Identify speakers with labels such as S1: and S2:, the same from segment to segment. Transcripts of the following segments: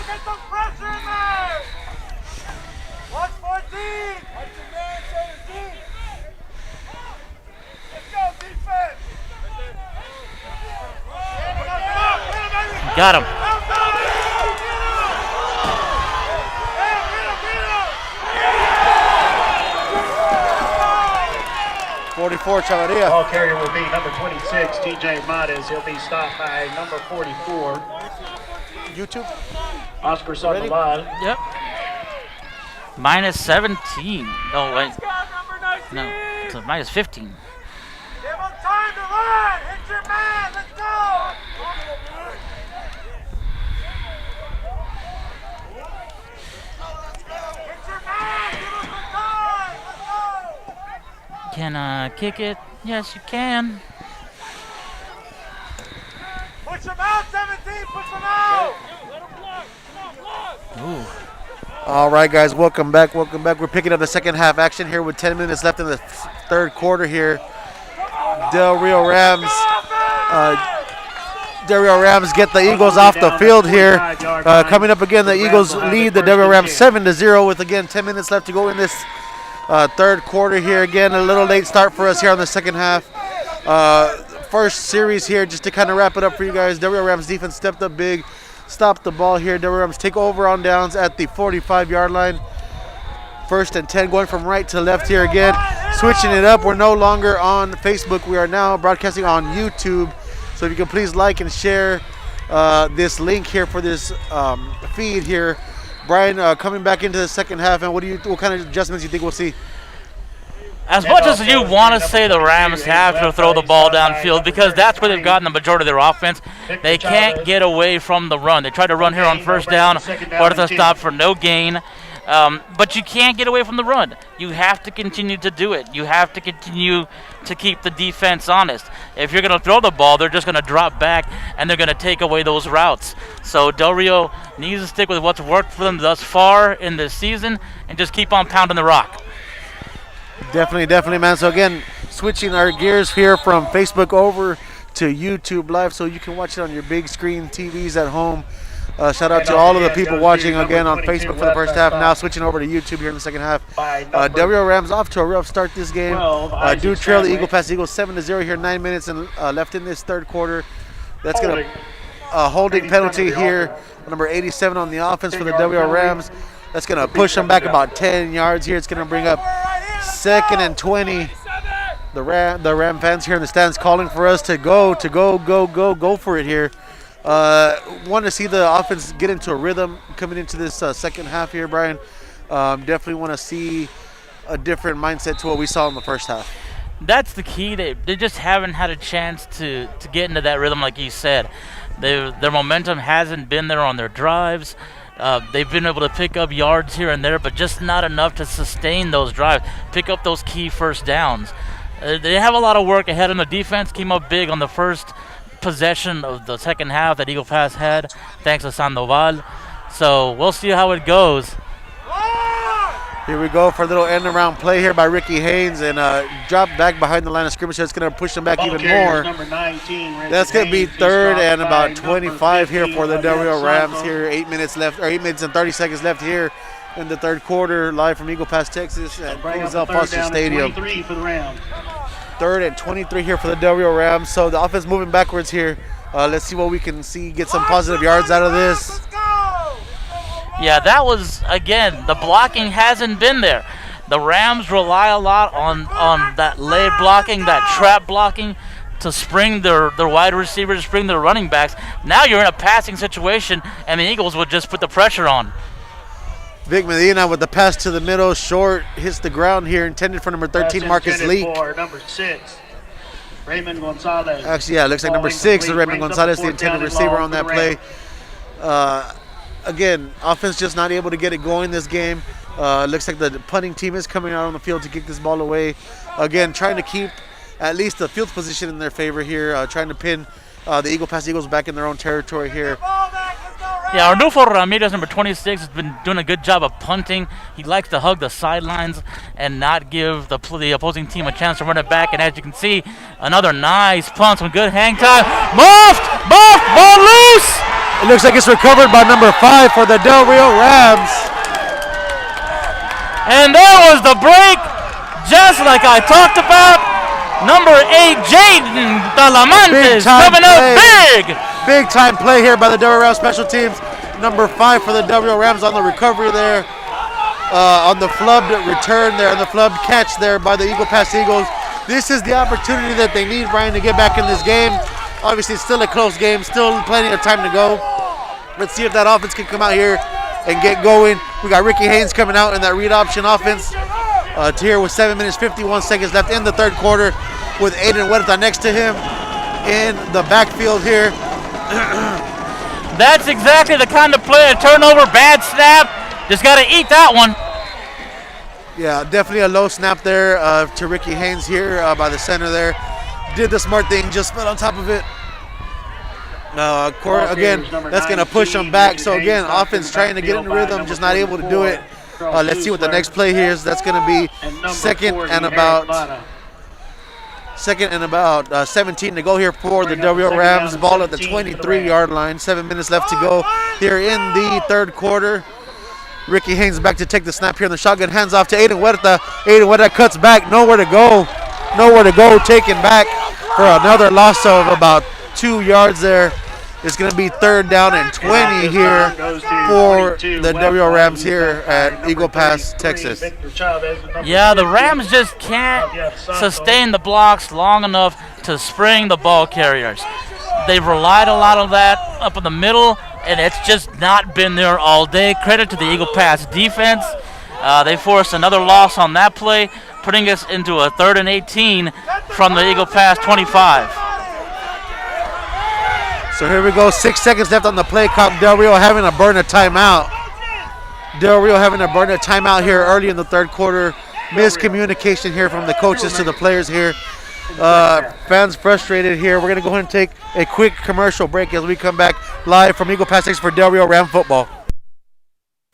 S1: Get some pressure in there. Watch 14. Watch your man, 17. Let's go, defense.
S2: Got him.
S3: 44, Chavarria.
S4: Ball carrier will be number 26, TJ Mates. He'll be stopped by number 44,
S3: YouTube.
S4: Oscar Sandoval.
S2: Yep. Minus 17. No, wait. No, it's a minus 15.
S1: Give him time to run. Hit your man. Let's go. Hit your man. Give him some time. Let's go.
S2: Can I kick it? Yes, you can.
S1: Push him out, 17. Push him out.
S2: Ooh.
S3: All right, guys, welcome back. Welcome back. We're picking up the second half action here with 10 minutes left in the third quarter here. Del Rio Rams get the Eagles off the field here. Coming up again, the Eagles lead the Del Rio Rams 7-0 with, again, 10 minutes left to go in this third quarter here. Again, a little late start for us here on the second half. First series here, just to kind of wrap it up for you guys. Del Rio Rams defense stepped up big. Stop the ball here. Del Rio Rams take over on downs at the 45-yard line. First and 10, going from right to left here again. Switching it up. We're no longer on Facebook. We are now broadcasting on YouTube. So if you can please like and share this link here for this feed here. Brian, coming back into the second half, and what kind of adjustments you think we'll see?
S2: As much as you want to say the Rams have to throw the ball downfield because that's where they've gotten the majority of their offense, they can't get away from the run. They tried to run here on first down, but it's a stop for no gain. But you can't get away from the run. You have to continue to do it. You have to continue to keep the defense honest. If you're going to throw the ball, they're just going to drop back, and they're going to take away those routes. So Del Rio needs to stick with what's worked for them thus far in this season and just keep on pounding the rock.
S3: Definitely, man. So again, switching our gears here from Facebook over to YouTube Live so you can watch it on your big screen TVs at home. Shout out to all of the people watching again on Facebook for the first half. Now switching over to YouTube here in the second half. Del Rio Rams off to a rough start this game. Do trail the Eagle Pass Eagles 7-0 here, 9 minutes and left in this third quarter. That's going to holding penalty here. Number 87 on the offense for the Del Rio Rams. That's going to push them back about 10 yards here. It's going to bring up 2nd and 20. The Ram fans here in the stands calling for us to go for it here. Want to see the offense get into a rhythm coming into this second half here, Brian. Definitely want to see a different mindset to what we saw in the first half.
S2: That's the key. They just haven't had a chance to get into that rhythm like you said. Their momentum hasn't been there on their drives. They've been able to pick up yards here and there, but just not enough to sustain those drives, pick up those key first downs. They have a lot of work ahead on the defense. Came up big on the first possession of the second half that Eagle Pass had, thanks to Sandoval. So we'll see how it goes.
S3: Here we go for a little end around play here by Ricky Haynes and drop back behind the line of scrimmage. That's going to push them back even more. That's going to be third and about 25 here for the Del Rio Rams here. 8 minutes left, or 8 minutes and 30 seconds left here in the third quarter, live from Eagle Pass, Texas at El Foster Stadium. Third and 23 here for the Del Rio Rams. So the offense moving backwards here. Let's see what we can see, get some positive yards out of this.
S2: Yeah, that was, again, the blocking hasn't been there. The Rams rely a lot on that lay blocking, that trap blocking to spring their wide receivers, spring their running backs. Now you're in a passing situation, and the Eagles would just put the pressure on.
S3: Vic Medina with the pass to the middle, short, hits the ground here, intended for number 13, Marcus Leak.
S4: Number 6, Raymond Gonzalez.
S3: Actually, yeah, it looks like number 6 is Raymond Gonzalez, the intended receiver on that play. Again, offense just not able to get it going this game. Looks like the punting team is coming out on the field to kick this ball away. Again, trying to keep at least the field position in their favor here, trying to pin the Eagle Pass Eagles back in their own territory here.
S2: Yeah, Arnulfo Ramirez, number 26, has been doing a good job of punting. He likes to hug the sidelines and not give the opposing team a chance to run it back. And as you can see, another nice punt, some good hang time. Muffed! Ball loose!
S3: looks like it's recovered by number 5 for the Del Rio Rams.
S2: And there was the break, just like I talked about. Number 8, Jaden Talamantes coming up big.
S3: Big time play here by the Del Rio Rams special teams. Number 5 for the Del Rio Rams on the recovery there. On the flubbed return there, on the flubbed catch there by the Eagle Pass Eagles. This is the opportunity that they need, Brian, to get back in this game. Obviously, it's still a close game, still plenty of time to go. Let's see if that offense can come out here and get going. We got Ricky Haynes coming out in that read option offense here with 7 minutes, 51 seconds left in the third quarter with Aiden Huerta next to him in the backfield here.
S2: That's exactly the kind of play, a turnover, bad snap. Just got to eat that one.
S3: Yeah, definitely a low snap there to Ricky Haynes here by the center there. Did the smart thing, just fell on top of it. Again, that's going to push them back. So again, offense trying to get in the rhythm, just not able to do it. Let's see what the next play here is. That's going to be second and about 17 to go here for the Del Rio Rams. Ball at the 23-yard line. 7 minutes left to go here in the third quarter. Ricky Haynes back to take the snap here in the shotgun. Hands off to Aiden Huerta. Aiden Huerta cuts back. Nowhere to go. Taken back for another loss of about 2 yards there. It's going to be third down and 20 here for the Del Rio Rams here at Eagle Pass, Texas.
S2: Yeah, the Rams just can't sustain the blocks long enough to spring the ball carriers. They've relied a lot on that up in the middle, and it's just not been there all day. Credit to the Eagle Pass defense. They forced another loss on that play, putting us into a 3rd and 18 from the Eagle Pass 25.
S3: So here we go, 6 seconds left on the play clock. Del Rio having to burn a timeout. Here early in the third quarter. Miscommunication here from the coaches to the players here. Fans frustrated here. We're going to go ahead and take a quick commercial break as we come back live from Eagle Pass 6 for Del Rio Ram football.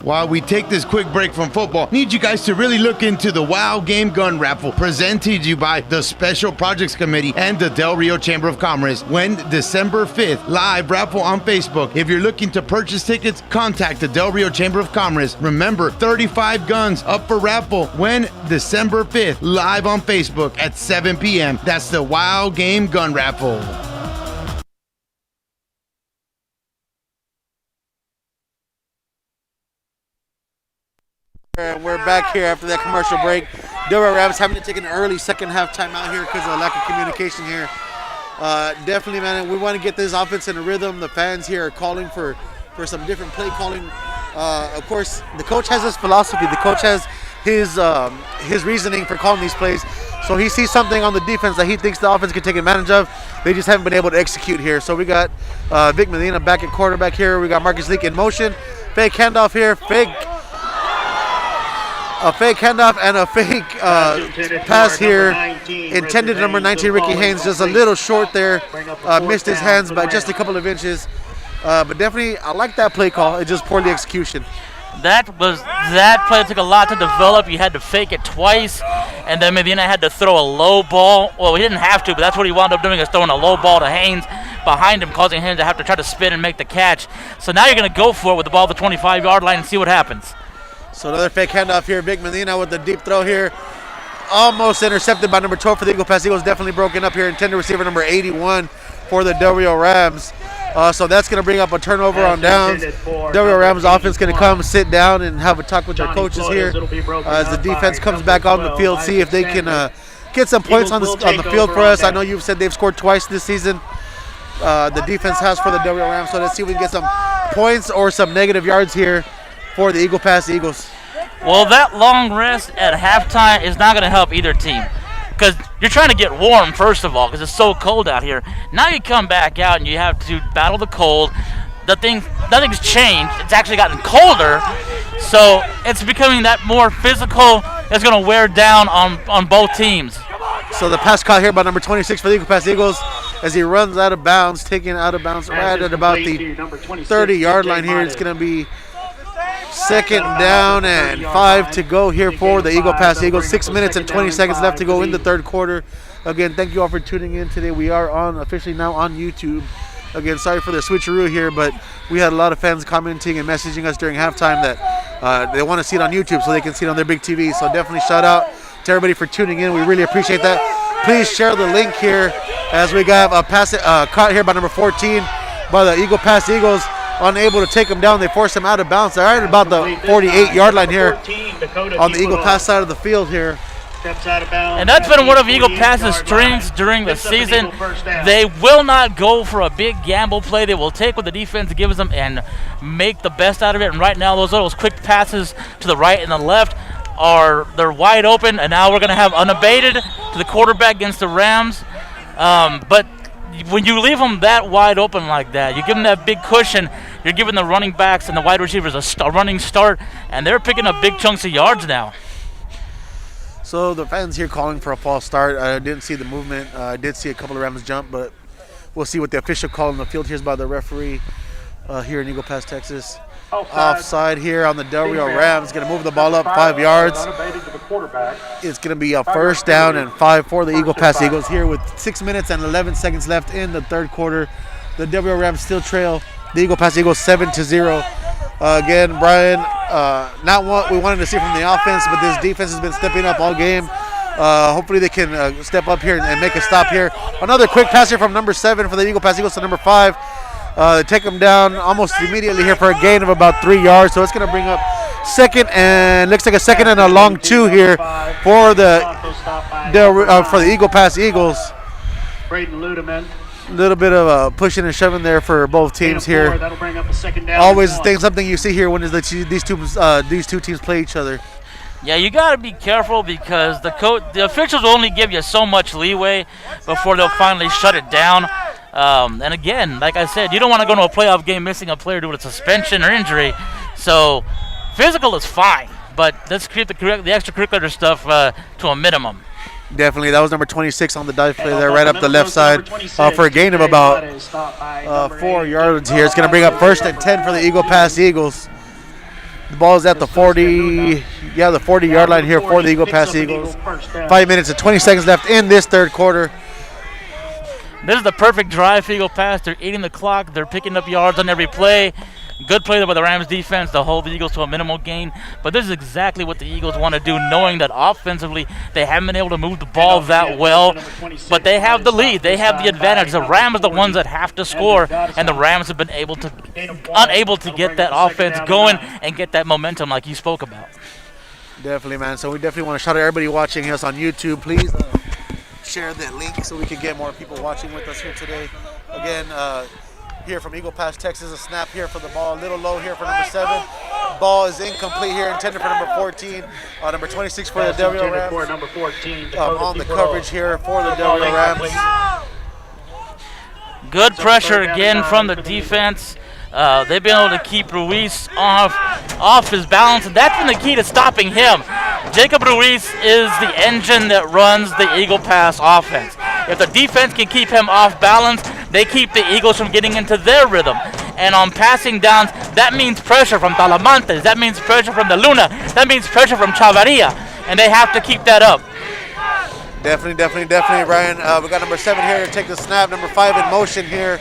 S5: While we take this quick break from football, need you guys to really look into the Wow Game Gun Raffle presented to you by the Special Projects Committee and the Del Rio Chamber of Commerce. When December 5th, live raffle on Facebook. If you're looking to purchase tickets, contact the Del Rio Chamber of Commerce. Remember, 35 guns up for raffle when December 5th, live on Facebook at 7 p.m. That's the Wow Game Gun Raffle.
S3: And we're back here after that commercial break. Del Rio Rams having to take an early second half timeout here because of the lack of communication here. Definitely, man, we want to get this offense in a rhythm. The fans here are calling for some different play calling. Of course, the coach has his philosophy. The coach has his reasoning for calling these plays. So he sees something on the defense that he thinks the offense can take advantage of. They just haven't been able to execute here. So we got Vic Medina back at quarterback here. We got Marcus Leak in motion. Fake handoff here. A fake handoff and a fake pass here. Intended number 19, Ricky Haynes, just a little short there. Missed his hands by just a couple of inches. But definitely, I like that play call. It's just poorly execution.
S2: That play took a lot to develop. You had to fake it twice, and then Medina had to throw a low ball. Well, he didn't have to, but that's what he wound up doing, is throwing a low ball to Haynes behind him, causing him to have to try to spin and make the catch. So now you're going to go for it with the ball at the 25-yard line and see what happens.
S3: So another fake handoff here. Vic Medina with the deep throw here. Almost intercepted by number 12 for the Eagle Pass Eagles. Definitely broken up here. Intended receiver number 81 for the Del Rio Rams. So that's going to bring up a turnover on downs. Del Rio Rams offense going to come sit down and have a talk with their coaches here as the defense comes back on the field. See if they can get some points on the field for us. I know you've said they've scored twice this season. The defense has for the Del Rio Rams. So let's see if we can get some points or some negative yards here for the Eagle Pass Eagles.
S2: Well, that long rest at halftime is not going to help either team, because you're trying to get warm, first of all, because it's so cold out here. Now you come back out and you have to battle the cold. Nothing's changed. It's actually gotten colder, so it's becoming that more physical. It's going to wear down on both teams.
S3: So the pass caught here by number 26 for the Eagle Pass Eagles as he runs out of bounds, taking out of bounds right at about the 30-yard line here. It's going to be second down and 5 to go here for the Eagle Pass Eagles. 6 minutes and 20 seconds left to go in the third quarter. Again, thank you all for tuning in today. We are officially now on YouTube Again, sorry for the switcheroo here, but we had a lot of fans commenting and messaging us during halftime that they want to see it on YouTube so they can see it on their big TV. So definitely shout out to everybody for tuning in. We really appreciate that. Please share the link here as we got a pass caught here by number 14 by the Eagle Pass Eagles. Unable to take them down. They forced them out of bounds. They're right at about the 48-yard line here on the Eagle Pass side of the field here.
S2: And that's been one of Eagle Pass's strengths during the season. They will not go for a big gamble play. They will take what the defense gives them and make the best out of it. And right now, those quick passes to the right and the left they're wide open. And now we're going to have unabated to the quarterback against the Rams. But when you leave them that wide open like that, you give them that big cushion, you're giving the running backs and the wide receivers a running start, and they're picking up big chunks of yards now.
S3: So the fans here calling for a false start. I didn't see the movement. I did see a couple of Rams jump, but we'll see what the official call in the field. Here's by the referee here in Eagle Pass, Texas. Offside here on the Del Rio Rams. Going to move the ball up 5 yards. It's going to be a first down and 5 for the Eagle Pass Eagles here with 6 minutes and 11 seconds left in the third quarter. The Del Rio Rams still trail the Eagle Pass Eagles 7-0. Again, Brian, not what we wanted to see from the offense, but this defense has been stepping up all game. Hopefully they can step up here and make a stop here. Another quick pass here from number 7 for the Eagle Pass Eagles to number 5. They take them down almost immediately here for a gain of about 3 yards. So it's going to bring up second and looks like a second and a long 2 here for the Eagle Pass Eagles.
S4: Braden Ludeman.
S3: A little bit of pushing and shoving there for both teams here.
S4: That'll bring up a second down.
S3: Always something you see here when these two teams play each other.
S2: Yeah, you got to be careful because the officials will only give you so much leeway before they'll finally shut it down. And again, like I said, you don't want to go to a playoff game missing a player due to suspension or injury. So physical is fine, but let's keep the extracurricular stuff to a minimum.
S3: Definitely. That was number 26 on the dive play there, right up the left side for a gain of about 4 yards here. It's going to bring up first and 10 for the Eagle Pass Eagles. The ball is at the 40-yard line here for the Eagle Pass Eagles. 5 minutes and 20 seconds left in this third quarter.
S2: This is the perfect drive for Eagle Pass. They're eating the clock. They're picking up yards on every play. Good play by the Rams defense to hold the Eagles to a minimal gain. But this is exactly what the Eagles want to do, knowing that offensively they haven't been able to move the ball that well. But they have the lead. They have the advantage. The Rams are the ones that have to score, and the Rams have been unable to get that offense going and get that momentum like you spoke about.
S3: Definitely, man. So we definitely want to shout out everybody watching us on YouTube. Please share that link so we can get more people watching with us here today. Again, here from Eagle Pass, Texas, a snap here for the ball. A little low here for number 7. Ball is incomplete here, intended for number 14. Number 26 for the Del Rio Rams.
S4: Number 14,
S3: on the coverage here for the Del Rio Rams.
S2: Good pressure again from the defense. They've been able to keep Ruiz off his balance, and that's been the key to stopping him. Jacob Ruiz is the engine that runs the Eagle Pass offense. If the defense can keep him off balance, they keep the Eagles from getting into their rhythm. And on passing downs, that means pressure from Talamantes, that means pressure from the Luna, that means pressure from Chavarria, and they have to keep that up.
S3: Definitely, Ryan. We got number 7 here to take the snap. Number 5 in motion here.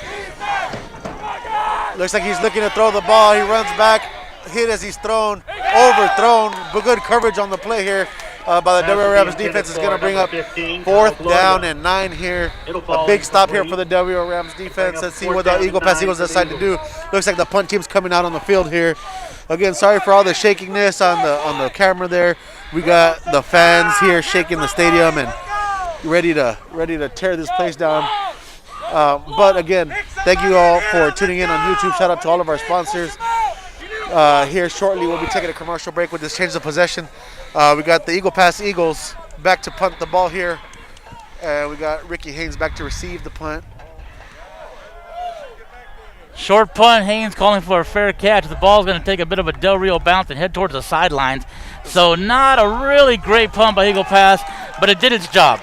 S3: Looks like he's looking to throw the ball. He runs back, hit as he's thrown, overthrown. But good coverage on the play here by the Del Rio Rams defense is going to bring up 4th down and 9 here. A big stop here for the Del Rio Rams defense. Let's see what the Eagle Pass Eagles decide to do. Looks like the punt team's coming out on the field here. Again, sorry for all the shakiness on the camera there. We got the fans here shaking the stadium and ready to tear this place down. But again, thank you all for tuning in on YouTube. Shout out to all of our sponsors. Here shortly, we'll be taking a commercial break with this change of possession. We got the Eagle Pass Eagles back to punt the ball here. And we got Ricky Haynes back to receive the punt.
S2: Short punt, Haynes calling for a fair catch. The ball's going to take a bit of a Del Rio bounce and head towards the sidelines. So not a really great punt by Eagle Pass, but it did its job.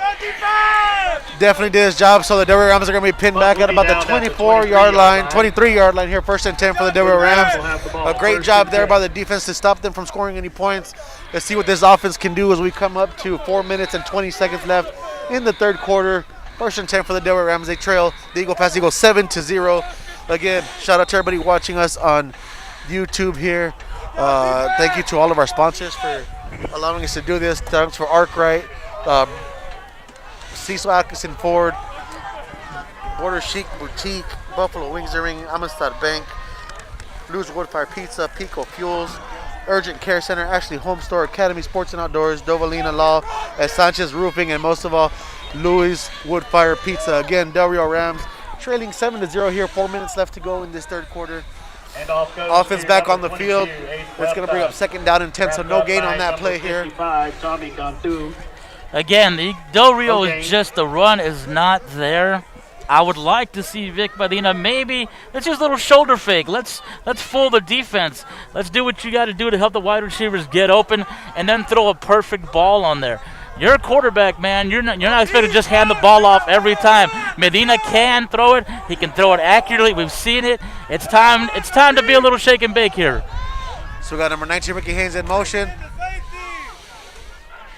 S3: Definitely did his job. So the Del Rio Rams are going to be pinned back at about the 24-yard line, 23-yard line here, 1st and 10 for the Del Rio Rams. A great job there by the defense to stop them from scoring any points. Let's see what this offense can do as we come up to 4 minutes and 20 seconds left in the third quarter. 1st and 10 for the Del Rio Rams. They trail the Eagle Pass Eagles 7-0. Again, shout out to everybody watching us on YouTube here. Thank you to all of our sponsors for allowing us to do this. Thanks for Arkwright, Cecil Atkinson Ford, Border Chic Boutique, Buffalo Wings and Ring, Amistad Bank, Lou's Woodfire Pizza, Pico Fuels, Urgent Care Center, Ashley Home Store, Academy Sports and Outdoors, Dovalina Law, and Sanchez Roofing, and most of all, Louis Woodfire Pizza. Again, Del Rio Rams trailing 7-0 here. 4 minutes left to go in this third quarter. Offense back on the field. It's going to bring up 2nd down and 10, so no gain on that play here.
S2: Again, the Del Rio is just, the run is not there. I would like to see Vic Medina maybe, let's just a little shoulder fake. Let's fool the defense. Let's do what you got to do to help the wide receivers get open and then throw a perfect ball on there. You're a quarterback, man. You're not expected to just hand the ball off every time. Medina can throw it. He can throw it accurately. We've seen it. It's time to be a little shake and bake here.
S3: So we got number 19, Ricky Haynes, in motion.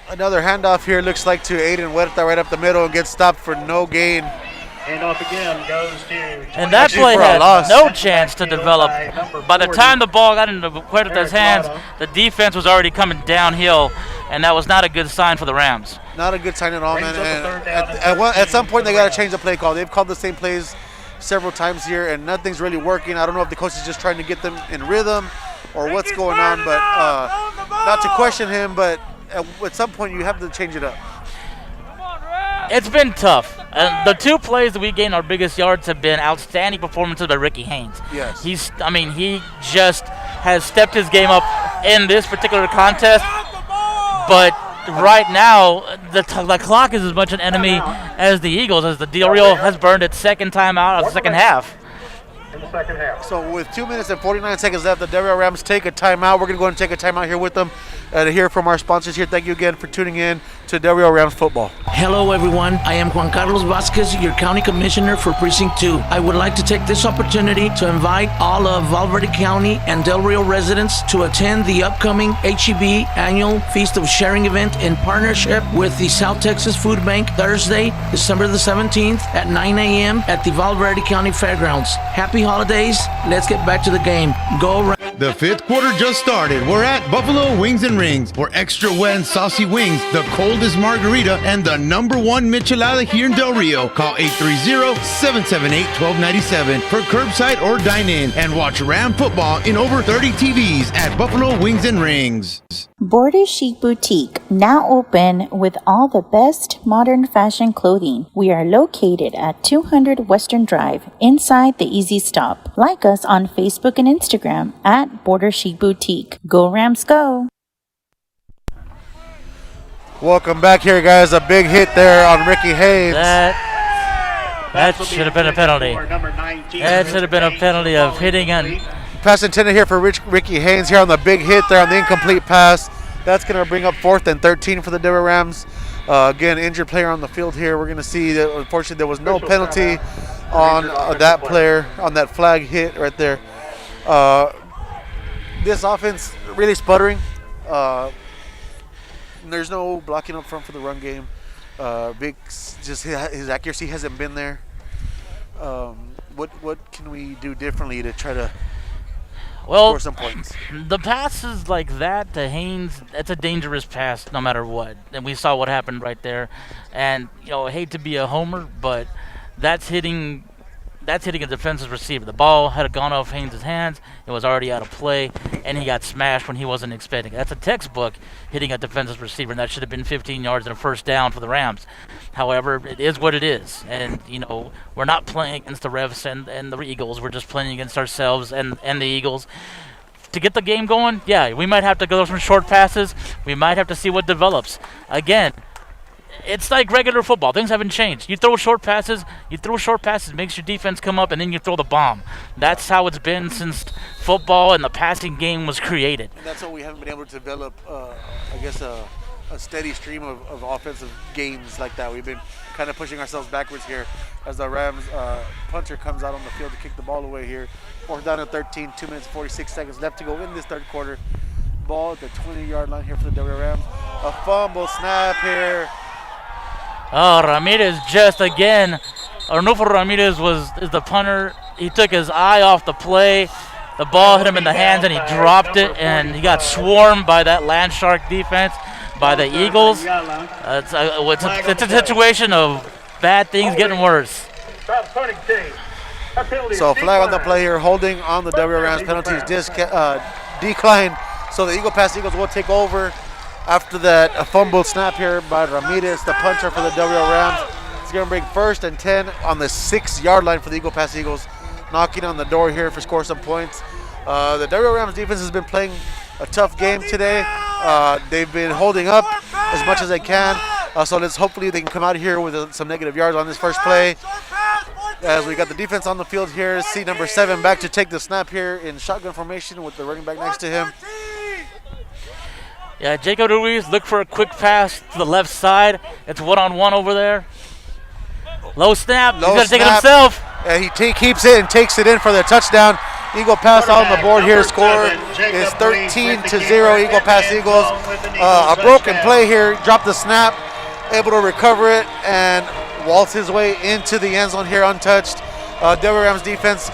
S3: Another handoff here, looks like to Aiden Huerta right up the middle, and gets stopped for no gain.
S4: Handoff again goes to.
S2: And that play had no chance to develop. By the time the ball got into Huerta's hands, the defense was already coming downhill, and that was not a good sign for the Rams.
S3: Not a good sign at all, man. And at some point, they got to change the play call. They've called the same plays several times here, and nothing's really working. I don't know if the coach is just trying to get them in rhythm or what's going on, but not to question him, but at some point, you have to change it up.
S2: It's been tough. The 2 plays that we gained our biggest yards have been outstanding performances by Ricky Haynes.
S3: Yes.
S2: He just has stepped his game up in this particular contest. But right now, the clock is as much an enemy as the Eagles, as the Del Rio has burned its 2nd time out of the second half.
S4: In the second half.
S3: So with 2 minutes and 49 seconds left, the Del Rio Rams take a timeout. We're going to go and take a timeout here with them to hear from our sponsors here. Thank you again for tuning in to Del Rio Rams football.
S6: Hello everyone, I am Juan Carlos Vasquez, your County Commissioner for Precinct 2. I would like to take this opportunity to invite all of Valverde County and Del Rio residents to attend the upcoming HEB Annual Feast of Sharing event in partnership with the South Texas Food Bank, Thursday, December the 17th at 9 a.m. at the Valverde County Fairgrounds. Happy holidays, let's get back to the game. Go Rams.
S5: The 5th quarter just started. We're at Buffalo Wings and Rings for extra wet and saucy wings, the coldest margarita, and the #1 michelada here in Del Rio. Call 830-778-1297 for curbside or dine-in, and watch Ram football in over 30 TVs at Buffalo Wings and Rings.
S7: Border Chic Boutique, now open with all the best modern fashion clothing. We are located at 200 Western Drive, inside the Easy Stop. Like us on Facebook and Instagram at Border Chic Boutique. Go Rams, go!
S3: Welcome back here, guys. A big hit there on Ricky Haynes.
S2: That should have been a penalty. That should have been a penalty of hitting on.
S3: Pass intended here for Ricky Haynes here on the big hit there on the incomplete pass. That's going to bring up 4th and 13 for the Del Rio Rams. Again, injured player on the field here. We're going to see that, unfortunately, there was no penalty on that player, on that flag hit right there. This offense really sputtering. There's no blocking up front for the run game. Vic's just his accuracy hasn't been there. What can we do differently to try to score some points?
S2: The passes like that to Haynes, that's a dangerous pass no matter what. And we saw what happened right there. And I hate to be a homer, but that's hitting a defensive receiver. The ball had gone off Haynes' hands. It was already out of play, and he got smashed when he wasn't expecting it. That's a textbook hitting a defensive receiver, and that should have been 15 yards and a first down for the Rams. However, it is what it is. And, we're not playing against the Revs and the Eagles. We're just playing against ourselves and the Eagles. To get the game going, yeah, we might have to go some short passes. We might have to see what develops. Again, it's like regular football. Things haven't changed. You throw short passes, makes your defense come up, and then you throw the bomb. That's how it's been since football and the passing game was created.
S3: And that's why we haven't been able to develop, a steady stream of offensive games like that. We've been kind of pushing ourselves backwards here as the Rams punter comes out on the field to kick the ball away here. 4th down and 13, 2 minutes, 46 seconds left to go in this third quarter. Ball at the 20-yard line here for the Del Rio Rams. A fumble snap here.
S2: Oh, Ramirez just again. Arnulfo Ramirez is the punter he took his eye off the play. The ball hit him in the hands, and he dropped it, and he got swarmed by that Land Shark defense, by the Eagles. It's a situation of bad things getting worse.
S3: So flag on the play here, holding on the W Rams. Penalties declined. So the Eagle Pass Eagles will take over after that fumble snap here by Ramirez, the punter for the W Rams. It's going to bring 1st and 10 on the 6-yard line for the Eagle Pass Eagles, knocking on the door here for score some points. The W Rams defense has been playing a tough game today. They've been holding up as much as they can. So hopefully they can come out here with some negative yards on this first play. As we got the defense on the field here, see number 7 back to take the snap here in shotgun formation with the running back next to him.
S2: Yeah, Jacob Ruiz look for a quick pass to the left side. It's one-on-one over there. Low snap. He's going to take it himself.
S3: Yeah, he keeps it and takes it in for the touchdown. Eagle Pass on the board here. Score is 13-0. Eagle Pass Eagles. A broken play here. Dropped the snap. Able to recover it and waltz his way into the end zone here untouched. Denver Rams defense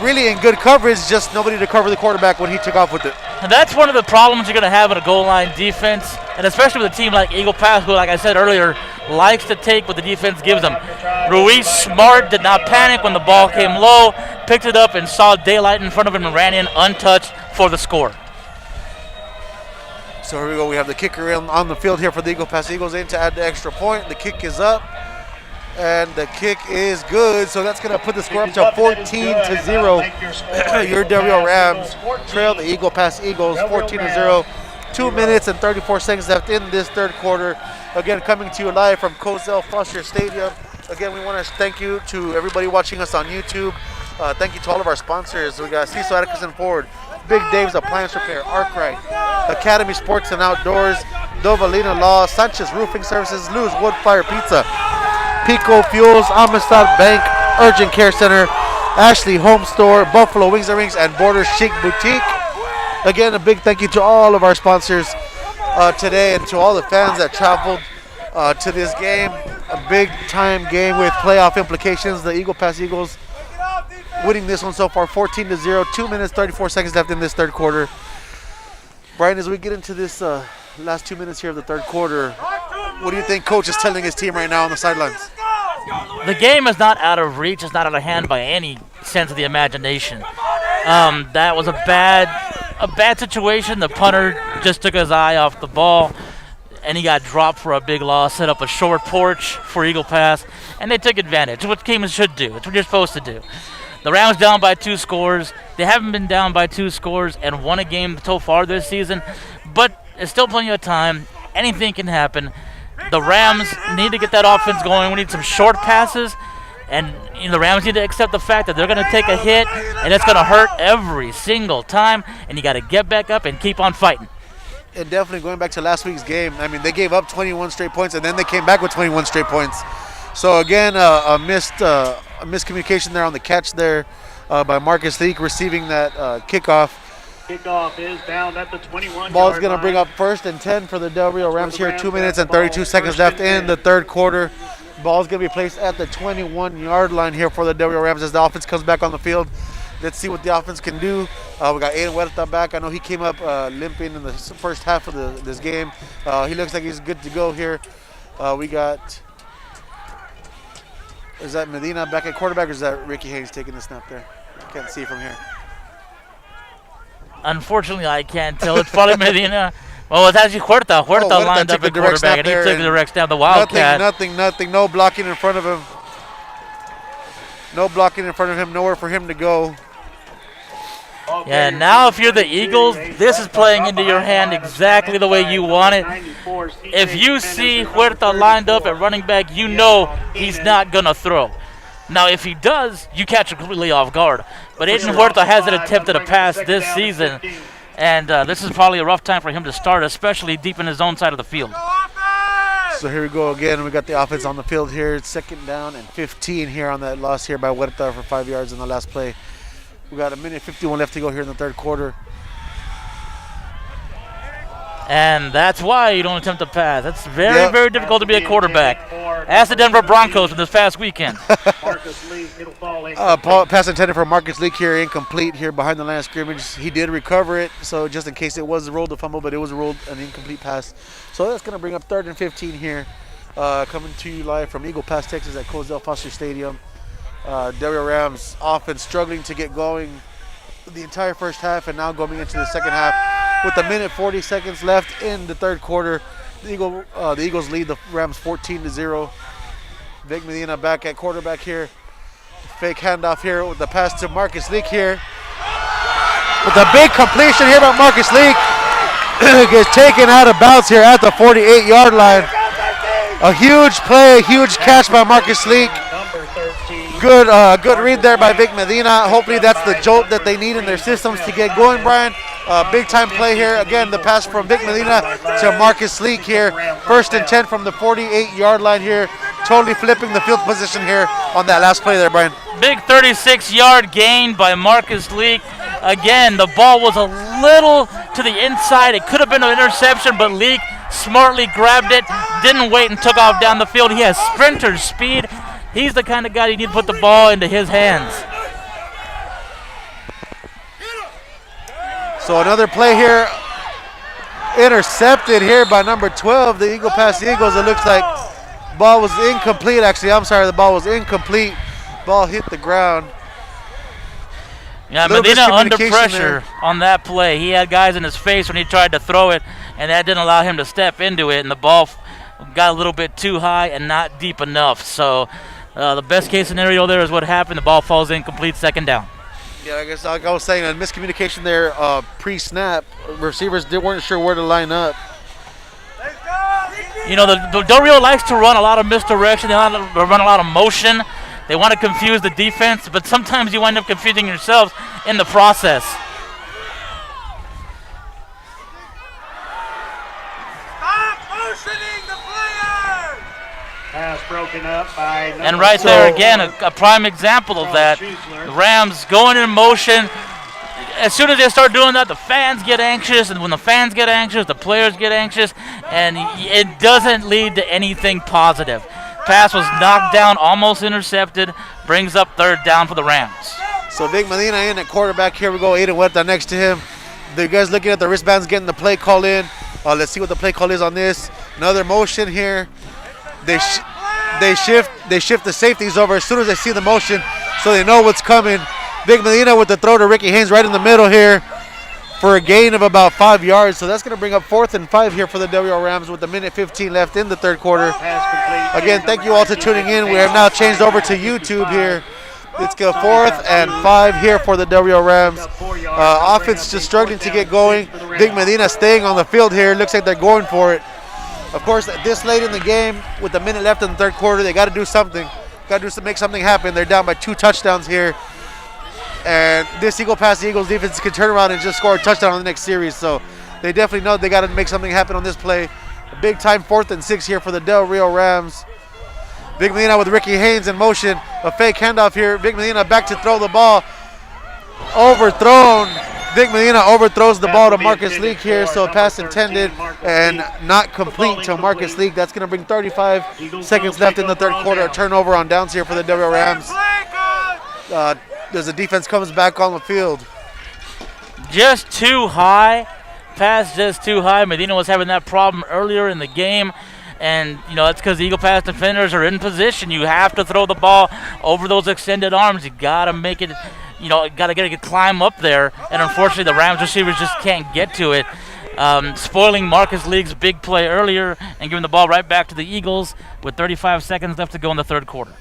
S3: really in good coverage, just nobody to cover the quarterback when he took off with it.
S2: And that's one of the problems you're going to have in a goal line defense, and especially with a team like Eagle Pass, who, like I said earlier, likes to take what the defense gives them. Ruiz, smart, did not panic when the ball came low, picked it up and saw daylight in front of him and ran in untouched for the score.
S3: So here we go. We have the kicker on the field here for the Eagle Pass Eagles in to add the extra point. The kick is up, and the kick is good. So that's going to put the score up to 14-0. Your W Rams trail the Eagle Pass Eagles 14-0. 2 minutes and 34 seconds left in this third quarter. Again, coming to you live from Cozell Foster Stadium. Again, we want to thank you to everybody watching us on YouTube. Thank you to all of our sponsors. We got Cecil Atkinson Ford, Big Dave's Appliance Repair, Arkwright, Academy Sports and Outdoors, Dovalina Law, Sanchez Roofing Services, Lou's Wood Fire Pizza, Pico Fuels, Amistad Bank, Urgent Care Center, Ashley Home Store, Buffalo Wings and Rings, and Border Chic Boutique. Again, a big thank you to all of our sponsors today and to all the fans that traveled to this game. A big-time game with playoff implications. The Eagle Pass Eagles winning this one so far 14-0. 2 minutes, 34 seconds left in this third quarter. Brian, as we get into this last 2 minutes here of the third quarter, what do you think Coach is telling his team right now on the sidelines?
S2: The game is not out of reach. It's not out of hand by any sense of the imagination. That was a bad situation. The punter just took his eye off the ball, and he got dropped for a big loss, set up a short porch for Eagle Pass, and they took advantage. It's what teams should do. It's what you're supposed to do. The Rams down by 2 scores. They haven't been down by 2 scores and won a game so far this season, but there's still plenty of time. Anything can happen. The Rams need to get that offense going. We need some short passes, and the Rams need to accept the fact that they're going to take a hit, and it's going to hurt every single time, and you got to get back up and keep on fighting.
S3: And definitely going back to last week's game, I mean, they gave up 21 straight points, and then they came back with 21 straight points. So again, a miscommunication there on the catch there by Marcus Leak receiving that kickoff.
S4: Kickoff is down at the 21.
S3: Ball's going to bring up 1st and 10 for the Del Rio Rams here. 2 minutes and 32 seconds left in the third quarter. Ball's going to be placed at the 21-yard line here for the Del Rio Rams as the offense comes back on the field. Let's see what the offense can do. We got Aiden Huerta back. I know he came up limping in the first half of this game. He looks like he's good to go here. We got, is that Medina back at quarterback, or is that Ricky Hayes taking the snap there? Can't see from here.
S2: Unfortunately, I can't tell. It's probably Medina. Well, it's actually Huerta. Huerta lined up at quarterback, and he took the direct snap. The Wildcat.
S3: Nothing. No blocking in front of him. No blocking in front of him. Nowhere for him to go.
S2: Yeah, now if you're the Eagles, this is playing into your hand exactly the way you want it. If you see Huerta lined up at running back, you know he's not going to throw. Now, if he does, you catch him completely off guard. But Aiden Huerta hasn't attempted a pass this season, and this is probably a rough time for him to start, especially deep in his own side of the field.
S3: So here we go again. We got the offense on the field here. It's 2nd down and 15 here on that loss here by Huerta for 5 yards in the last play. We got 1:51 left to go here in the third quarter.
S2: And that's why you don't attempt to pass. It's very difficult to be a quarterback. Ask the Denver Broncos from this past weekend.
S4: Marcus Lee. It'll fall in.
S3: Pass intended for Marcus Leak here, incomplete here behind the line of scrimmage. He did recover it, so just in case it was ruled a fumble, but it was ruled an incomplete pass. So that's going to bring up 3rd and 15 here. Coming to you live from Eagle Pass, Texas at Cozell Foster Stadium. Del Rio Rams offense struggling to get going the entire first half, and now going into the second half with 1 minute 40 seconds left in the third quarter. The Eagles lead the Rams 14-0. Vic Medina back at quarterback here. Fake handoff here with the pass to Marcus Leak here. With a big completion here by Marcus Leak. Gets taken out of bounds here at the 48-yard line. A huge play, a huge catch by Marcus Leak. Good read there by Vic Medina. Hopefully that's the jolt that they need in their systems to get going, Brian. Big time play here. Again, the pass from Vic Medina to Marcus Leak here. 1st and 10 from the 48-yard line here. Totally flipping the field position here on that last play there, Brian.
S2: Big 36-yard gain by Marcus Leak. Again, the ball was a little to the inside. It could have been an interception, but Leak smartly grabbed it, didn't wait, and took off down the field. He has sprinter speed. He's the kind of guy you need to put the ball into his hands.
S3: So another play here. Intercepted here by number 12, the Eagle Pass Eagles. It looks like ball was incomplete, actually. I'm sorry, the ball was incomplete. Ball hit the ground.
S2: Yeah, Medina under pressure on that play. He had guys in his face when he tried to throw it, and that didn't allow him to step into it, and the ball got a little bit too high and not deep enough. So the best case scenario there is what happened. The ball falls incomplete, 2nd down.
S3: Yeah, I guess like I was saying, a miscommunication there pre-snap. Receivers weren't sure where to line up.
S2: You know, the Del Rio likes to run a lot of misdirection. They run a lot of motion. They want to confuse the defense, but sometimes you wind up confusing yourselves in the process.
S1: Stop motioning the player!
S4: Pass broken up by
S2: and right there again, a prime example of that. The Rams going in motion. As soon as they start doing that, the fans get anxious, and when the fans get anxious, the players get anxious, and it doesn't lead to anything positive. Pass was knocked down, almost intercepted, brings up 3rd down for the Rams.
S3: So Vic Medina in at quarterback. Here we go, Aiden Huerta next to him. The guys looking at the wristbands, getting the play call in. Let's see what the play call is on this. Another motion here. They shift the safeties over as soon as they see the motion, so they know what's coming. Vic Medina with the throw to Ricky Haynes right in the middle here for a gain of about 5 yards. So that's going to bring up 4th and 5 here for the Del Rio Rams with 1 minute 15 left in the third quarter. Again, thank you all for tuning in. We have now changed over to YouTube here. It's 4th and 5 here for the Del Rio Rams. Offense just struggling to get going. Vic Medina staying on the field here. Looks like they're going for it. Of course, this late in the game with 1 minute left in the third quarter, they got to do something. Got to make something happen. They're down by 2 touchdowns here. And this Eagle Pass Eagles defense can turn around and just score a touchdown on the next series. So they definitely know they got to make something happen on this play. A big time 4th and 6 here for the Del Rio Rams. Vic Medina with Ricky Haynes in motion. A fake handoff here. Vic Medina back to throw the ball. Overthrown. Vic Medina overthrows the ball to Marcus Leak here. So pass intended and not complete to Marcus Leak. That's going to bring 35 seconds left in the third quarter. A turnover on downs here for the Del Rio Rams. As the defense comes back on the field.
S2: Just too high. Pass just too high. Medina was having that problem earlier in the game. And, you know, that's because the Eagle Pass defenders are in position. You have to throw the ball over those extended arms. You got to make it, you know, got to get it climb up there. And unfortunately, the Rams receivers just can't get to it. Spoiling Marcus Leak's big play earlier and giving the ball right back to the Eagles with 35 seconds left to go in the third quarter.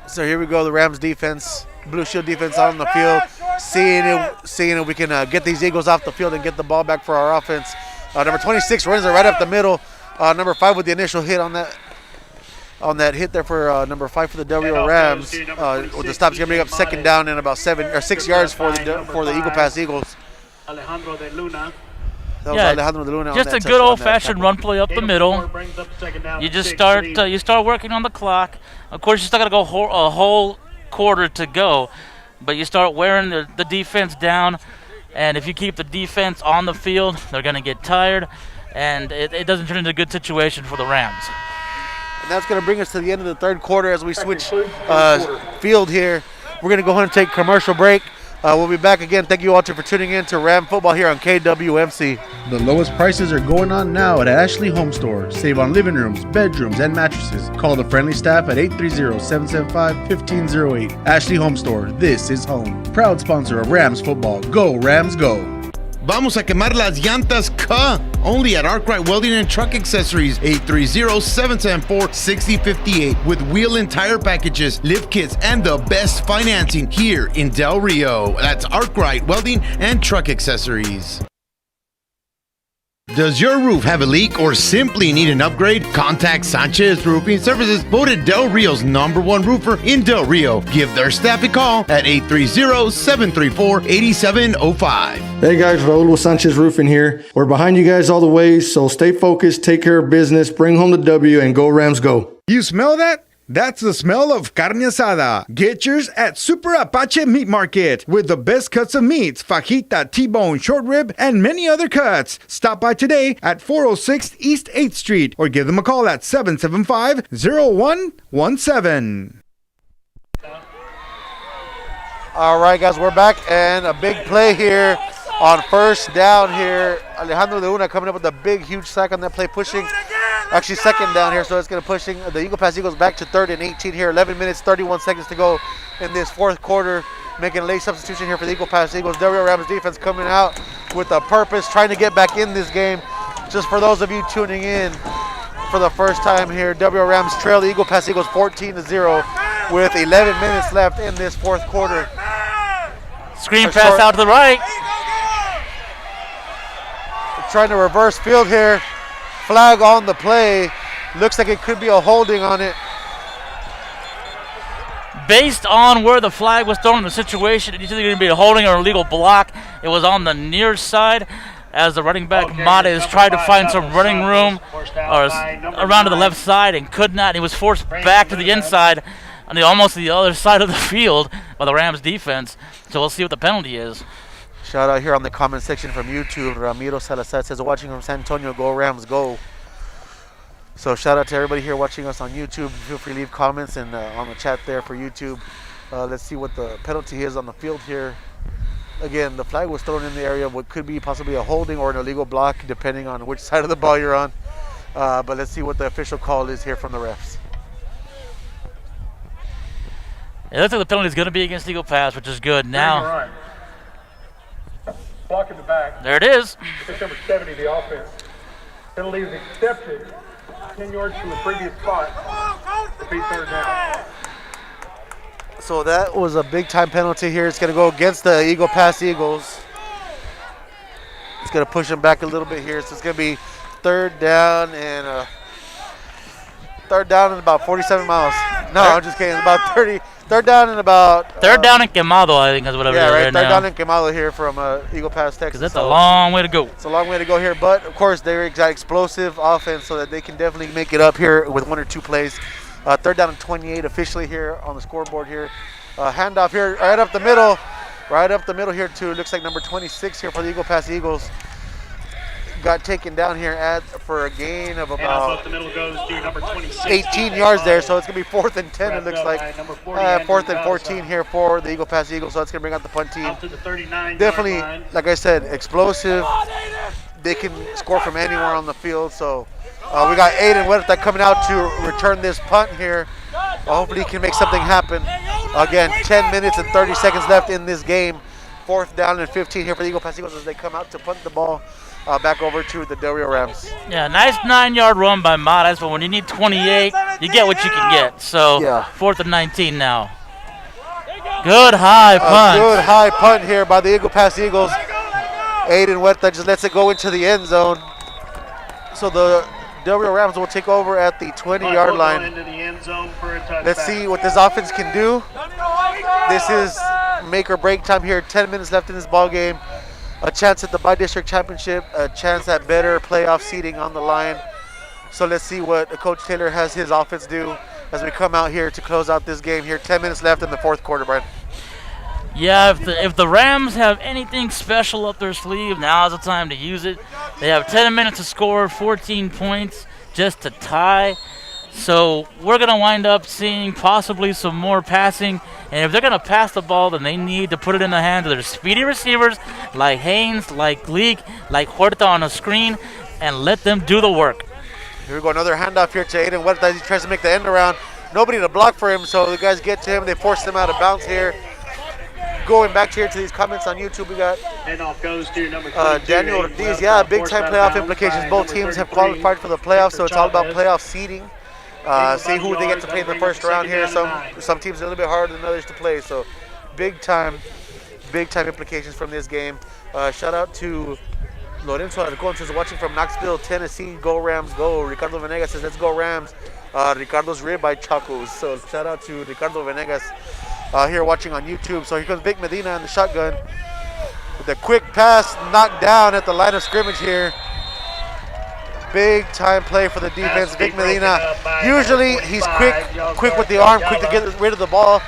S3: So here we go, the Rams defense, Blue Shield defense out on the field, seeing if we can get these Eagles off the field and get the ball back for our offense. Number 26 runs it right up the middle. Number 5 with the initial hit on that hit there for number 5 for the Del Rio Rams. With the stops, going to bring up 2nd down and about 6 yards for the Eagle Pass Eagles.
S4: Alejandro de Luna.
S3: That was Alejandro de Luna.
S2: Just a good old-fashioned run play up the middle. You just start working on the clock. Of course, you still got to go a whole quarter to go, but you start wearing the defense down. And if you keep the defense on the field, they're going to get tired, and it doesn't turn into a good situation for the Rams.
S3: And that's going to bring us to the end of the third quarter as we switch field here. We're going to go ahead and take commercial break. We'll be back again. Thank you all for tuning in to Ram Football here on KWMC.
S8: The lowest prices are going on now at Ashley Home Store. Save on living rooms, bedrooms, and mattresses. Call the friendly staff at 830-775-1508. Ashley Home Store. This is home. Proud sponsor of Rams football. Go Rams, go.
S5: Vamos a quemar las llantas, only at Arkwright Welding and Truck Accessories, 830-774-6058, with wheel and tire packages, lift kits, and the best financing here in Del Rio. That's Arkwright Welding and Truck Accessories. Does your roof have a leak or simply need an upgrade? Contact Sanchez Roofing Services, voted Del Rio's #1 roofer in Del Rio. Give their staff a call at 830-734-8705.
S9: Hey guys, Raul with Sanchez Roofing here. We're behind you guys all the way, so stay focused, take care of business, bring home the W, and go Rams go.
S8: You smell that? That's the smell of carne asada. Get yours at Super Apache Meat Market with the best cuts of meats, fajita, T-bone, short rib, and many other cuts. Stop by today at 406 East 8th Street or give them a call at 775-0117.
S3: All right, guys, we're back, and a big play here on first down here. Alejandro de Una coming up with a big, huge sack on that play, pushing. Actually, second down here, so it's going to pushing the Eagle Pass Eagles back to 3rd and 18 here. 11 minutes, 31 seconds to go in this fourth quarter. Making a late substitution here for the Eagle Pass Eagles. Del Rio Rams defense coming out with a purpose, trying to get back in this game. Just for those of you tuning in for the first time here, Del Rio Rams trail the Eagle Pass Eagles 14-0 with 11 minutes left in this fourth quarter.
S2: Screen pass out to the right.
S3: Trying to reverse field here. Flag on the play. Looks like it could be a holding on it.
S2: Based on where the flag was thrown in the situation, it's either going to be a holding or a legal block. It was on the near side as the running back Mades tried to find some running room or around to the left side and could not. He was forced back to the inside on almost the other side of the field by the Rams defense. So we'll see what the penalty is.
S3: Shout out here on the comment section from YouTube. Ramiro Salazar says, watching from San Antonio, go Rams, go. So shout out to everybody here watching us on YouTube. Feel free to leave comments and on the chat there for YouTube. Let's see what the penalty is on the field here. Again, the flag was thrown in the area of what could be possibly a holding or an illegal block, depending on which side of the ball you're on. But let's see what the official call is here from the refs.
S2: It looks like the penalty is going to be against Eagle Pass, which is good. Now,
S1: Block in the back.
S2: there it is.
S1: Pick number 70, the offense. Penalty is accepted. 10 yards from the previous spot. Repeat 3rd down.
S3: So that was a big time penalty here. It's going to go against the Eagle Pass Eagles. It's going to push them back a little bit here. So it's going to be 3rd down and about 47 miles. No, I'm just kidding. It's about 30. 3rd down and about...
S2: 3rd down and Quemado, I think is whatever
S3: yeah,
S2: it is
S3: right.
S2: right
S3: 3rd
S2: now.
S3: down and Quemado here from Eagle Pass, Texas.
S2: Because that's a long way to go.
S3: It's a long way to go here. But, of course, they're got explosive offense so that they can definitely make it up here with 1 or 2 plays. 3rd down and 28 officially here on the scoreboard here. Handoff here right up the middle. Right up the middle here to, looks like number 26 here for the Eagle Pass Eagles. Got taken down here for a gain of about
S4: the middle goes to number 26,
S3: 18 yards there, so it's going to be 4th and 10, it looks like. 4th and 14 here for the Eagle Pass Eagles, so that's going to bring out the punt team. Definitely, like I said, explosive. They can score from anywhere on the field, so we got Aiden Huerta coming out to return this punt here. Hopefully he can make something happen. Again, 10 minutes and 30 seconds left in this game. 4th down and 15 here for the Eagle Pass Eagles as they come out to punt the ball back over to the Del Rio Rams.
S2: Yeah, nice 9-yard run by Mades, but when you need 28, you get what you can get. So,
S3: yeah.
S2: 4th and 19 now. Good high punt.
S3: Good high punt here by the Eagle Pass Eagles. Aiden Huerta just lets it go into the end zone. So the Del Rio Rams will take over at the 20-yard line. Let's see what this offense can do. This is make or break time here. 10 minutes left in this ball game. A chance at the by-district championship, a chance at better playoff seeding on the line. So let's see what Coach Taylor has his offense do as we come out here to close out this game here. 10 minutes left in the fourth quarter, Brian.
S2: Yeah, if the Rams have anything special up their sleeve, now is the time to use it. They have 10 minutes to score 14 points just to tie. So we're going to wind up seeing possibly some more passing. And if they're going to pass the ball, then they need to put it in the hands of their speedy receivers like Haynes, like Gleek, like Huerta on a screen, and let them do the work.
S3: Here we go, another handoff here to Aiden Huerta. He tries to make the end around. Nobody to block for him, so the guys get to him. They force him out of bounds here. Going back here to these comments on YouTube, we got
S4: Handoff goes to number 22,
S3: Daniel Ortiz. Yeah, big time playoff implications. Both teams have qualified for the playoffs, so it's all about playoff seeding. See who they get to play in the first round here. Some teams are a little bit harder than others to play, so big time implications from this game. Shout out to Lorenzo Alcon says watching from Knoxville, Tennessee. Go Rams, go. Ricardo Venegas says let's go Rams. Ricardo's ribeye chacos. So shout out to Ricardo Venegas here watching on YouTube. So here comes Vic Medina in the shotgun with a quick pass knocked down at the line of scrimmage here. Big time play for the defense. Vic Medina, usually he's quick with the arm, quick to get rid of the ball.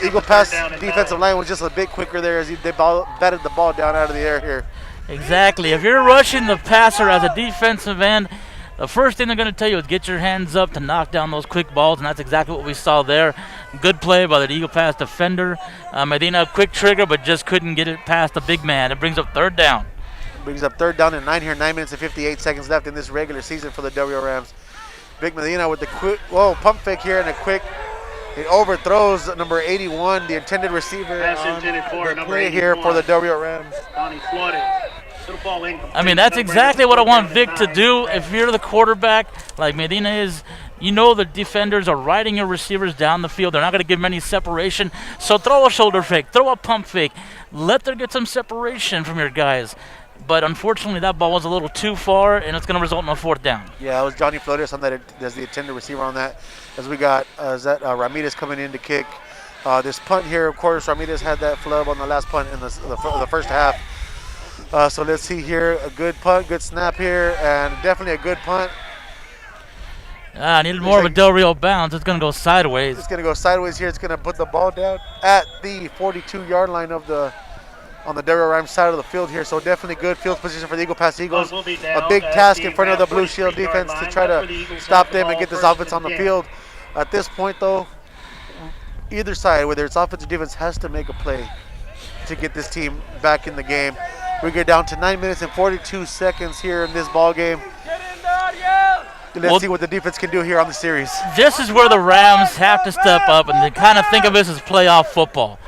S3: Eagle Pass defensive line was just a bit quicker there as they batted the ball down out of the air here.
S2: Exactly. If you're rushing the passer as a defensive end, the first thing they're going to tell you is get your hands up to knock down those quick balls, and that's exactly what we saw there. Good play by the Eagle Pass defender. Medina, quick trigger, but just couldn't get it past the big man. It brings up third down.
S3: Brings up third down and 9 here, 9 minutes and 58 seconds left in this regular season for the W Rams. Big Medina with the quick, pump fake here and a quick, it overthrows number 81, the intended receiver on the play here for the W Rams.
S2: I mean, that's exactly what I want Vic to do. If you're the quarterback, like Medina is, you know the defenders are riding your receivers down the field. They're not going to give them any separation. So throw a shoulder fake, throw a pump fake. Let them get some separation from your guys. But unfortunately, that ball was a little too far, and it's going to result in a fourth down.
S3: Yeah, it was Johnny Flores on that. There's the intended receiver on that. As we got Ramirez coming in to kick this punt here. Of course, Ramirez had that flub on the last punt in the first half. So let's see here. A good punt, good snap here, and definitely a good punt.
S2: I needed more of a Del Rio bounce. It's going to go sideways.
S3: It's going to go sideways here. It's going to put the ball down at the 42-yard line on the Del Rio Rams side of the field here. So definitely good field position for the Eagle Pass Eagles. A big task in front of the Blue Shield defense to try to stop them and get this offense on the field. At this point, though, either side, whether it's offense or defense, has to make a play to get this team back in the game. We get down to 9 minutes and 42 seconds here in this ball game. Let's see what the defense can do here on the series.
S2: This is where the Rams have to step up and they kind of think of this as playoff football.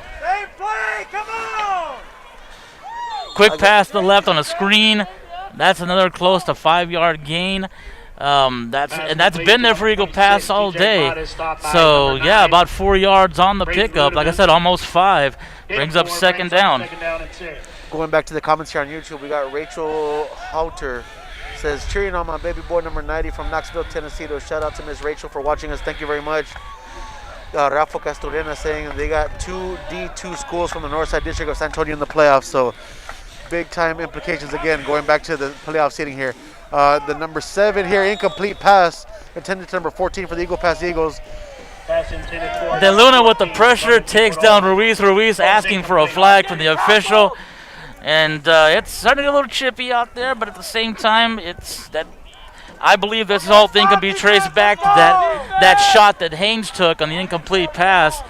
S2: Quick pass to the left on a screen. That's another close to 5-yard gain. That's been there for Eagle Pass all day. So, yeah, about 4 yards on the pickup. Like I said, almost 5. Brings up second down.
S3: Going back to the comments here on YouTube, we got Rachel Houter. Says, cheering on my baby boy number 90 from Knoxville, Tennessee. So shout out to Miss Rachel for watching us. Thank you very much. Rafa Castorena saying they got 2 D2 schools from the Northside District of San Antonio in the playoffs. So big time implications again, going back to the playoff seating here. The number 7 here, incomplete pass, intended to number 14 for the Eagle Pass Eagles.
S2: De Luna with the pressure takes down Ruiz. Ruiz asking for a flag from the official. And it's starting to get a little chippy out there, but at the same time, I believe this whole thing can be traced back to that shot that Haynes took on the incomplete pass.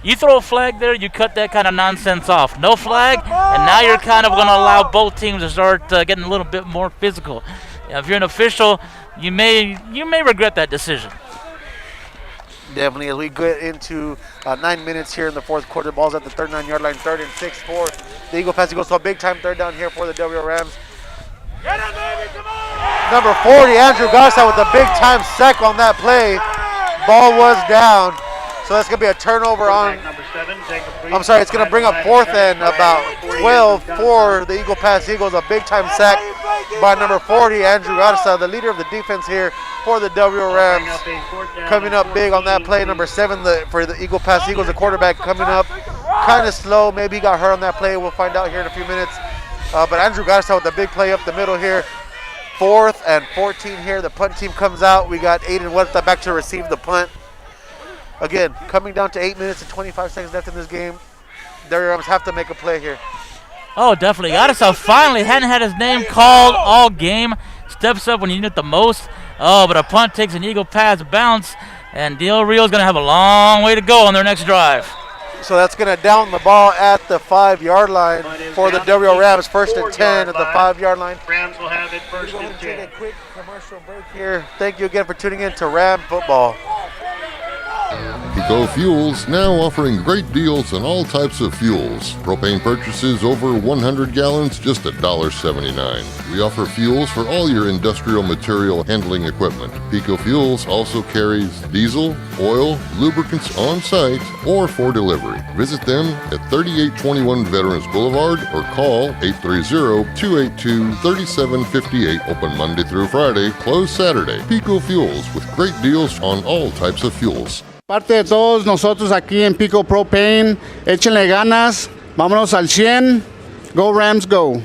S2: You throw a flag there, you cut that kind of nonsense off. No flag, and now you're kind of going to allow both teams to start getting a little bit more physical. If you're an official, you may regret that decision.
S3: Definitely, as we get into 9 minutes here in the fourth quarter, ball's at the 39-yard line, 3rd and 6 for the Eagle Pass Eagles. So a big-time third down here for the W Rams. Number 40, Andrew Garza with a big-time sack on that play. Ball was down. So that's going to be a turnover on, it's going to bring up 4th and about 12 for the Eagle Pass Eagles. A big-time sack by number 40, Andrew Garza, the leader of the defense here for the W Rams. Coming up big on that play, number 7 for the Eagle Pass Eagles, the quarterback coming up kind of slow. Maybe he got hurt on that play. We'll find out here in a few minutes. But Andrew Garza with the big play up the middle here. 4th and 14 here. The punt team comes out. We got Aiden Huerta back to receive the punt. Again, coming down to 8 minutes and 25 seconds left in this game. The Rams have to make a play here.
S2: Oh, definitely. Garza finally hadn't had his name called all game. Steps up when you need it the most. Oh, but a punt takes an Eagle Pass bounce, and Del Rio's going to have a long way to go on their next drive.
S3: So that's going to down the ball at the 5-yard line for the Del Rio Rams. First and 10 at the 5-yard line.
S4: Rams will have it first and 10.
S3: Take a quick commercial break here. Thank you again for tuning in to Ram Football.
S10: Pico Fuels now offering great deals on all types of fuels. Propane purchases over 100 gallons, just $1.79. We offer fuels for all your industrial material handling equipment. Pico Fuels also carries diesel, oil, lubricants on site or for delivery. Visit them at 3821 Veterans Boulevard or call 830-282-3758. Open Monday through Friday, closed Saturday. Pico Fuels with great deals on all types of fuels.
S11: Parte de todos nosotros aquí en Pico Propane, échenle ganas, vámonos al 100, go Rams go.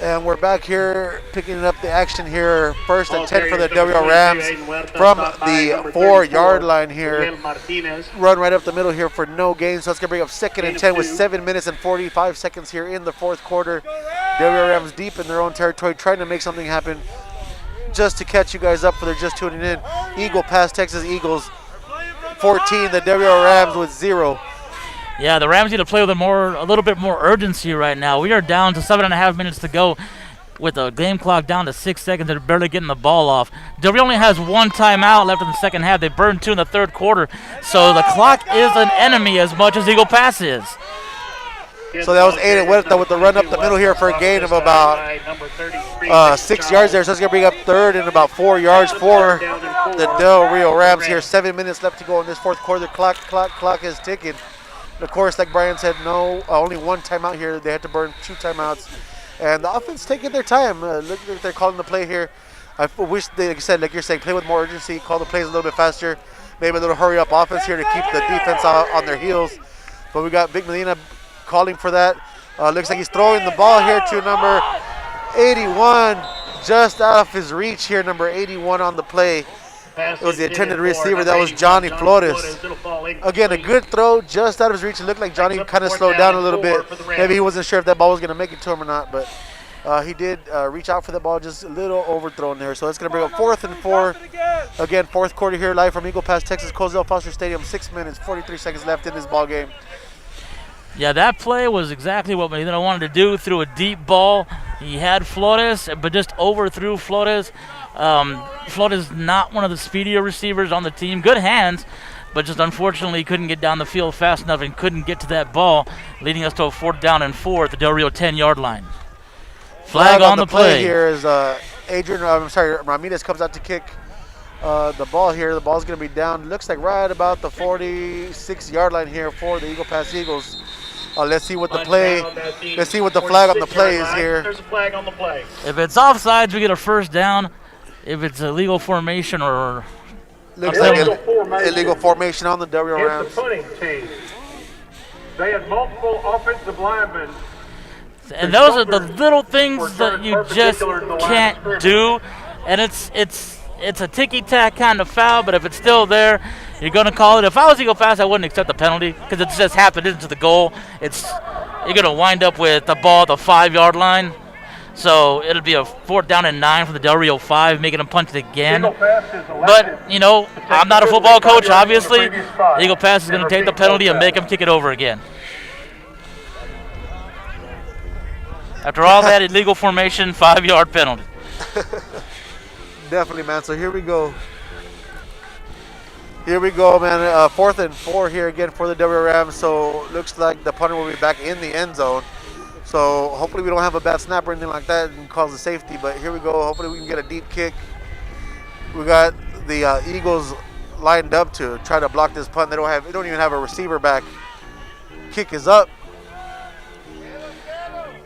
S3: And we're back here picking up the action here. First and 10 for the Del Rio Rams from the 4-yard line here. Run right up the middle here for no gain. So it's going to bring up second and 10 with 7 minutes and 45 seconds here in the fourth quarter. Del Rio Rams deep in their own territory trying to make something happen. Just to catch you guys up for they're just tuning in. Eagle Pass, Texas Eagles 14, the Del Rio Rams with 0.
S2: Yeah, the Rams need to play with a little bit more urgency right now. We are down to 7.5 minutes to go with the game clock down to 6 seconds. They're barely getting the ball off. Del Rio only has one timeout left in the second half. They burned 2 in the third quarter. So the clock is an enemy as much as Eagle Pass is.
S3: So that was Aiden Huerta with the run up the middle here for a gain of about 6 yards there. So it's going to bring up third and about 4 yards for the Del Rio Rams here. 7 minutes left to go in this fourth quarter. The clock is ticking. And of course, like Brian said, only one timeout here. They had to burn 2 timeouts. And the offense taking their time. Look like they're calling the play here. I wish they, like I said, like you're saying, play with more urgency, call the plays a little bit faster. Maybe a little hurry up offense here to keep the defense on their heels. But we got Vic Medina calling for that. Looks like he's throwing the ball here to number 81, just out of his reach here, number 81 on the play. It was the intended receiver. That was Johnny Flores. Again, a good throw just out of his reach. It looked like Johnny kind of slowed down a little bit. Maybe he wasn't sure if that ball was going to make it to him or not, but he did reach out for the ball, just a little overthrown there. So it's going to bring up 4th and 4. Again, fourth quarter here, live from Eagle Pass, Texas, Cozell Foster Stadium. 6 minutes, 43 seconds left in this ball game.
S2: Yeah, that play was exactly what Medina wanted to do. Threw a deep ball. He had Flores, but just overthrew Flores. Flores not one of the speedier receivers on the team. Good hands, but just unfortunately couldn't get down the field fast enough and couldn't get to that ball, leading us to a 4th down and 4 at the Del Rio 10-yard line. Flag on the play.
S3: Here is Ramirez comes out to kick the ball here. The ball's going to be down. Looks like right about the 46-yard line here for the Eagle Pass Eagles. Let's see what the play. Let's see what the flag on the play is here.
S4: There's a flag on the play.
S2: If it's offsides, we get a 1st down. If it's illegal formation or
S3: looks like illegal formation on the Del Rio Rams.
S1: It's the punting team. They had multiple offensive linemen.
S2: And those are the little things that you just can't do. And it's a ticky-tack kind of foul, but if it's still there, you're going to call it. If I was Eagle Pass, I wouldn't accept the penalty because it just happened into the goal. You're going to wind up with the ball at the 5-yard line. So it'll be a 4th down and 9 for the Del Rio 5, making them punt it again. But, I'm not a football coach, obviously. Eagle Pass is going to take the penalty and make them kick it over again. After all that illegal formation, 5-yard penalty.
S3: Definitely, man. So here we go. Here we go, man. 4th and 4 here again for the Del Rio Rams. So looks like the punter will be back in the end zone. So hopefully we don't have a bad snap or anything like that and cause a safety. But here we go. Hopefully we can get a deep kick. We got the Eagles lined up to try to block this punt. They don't even have a receiver back. Kick is up.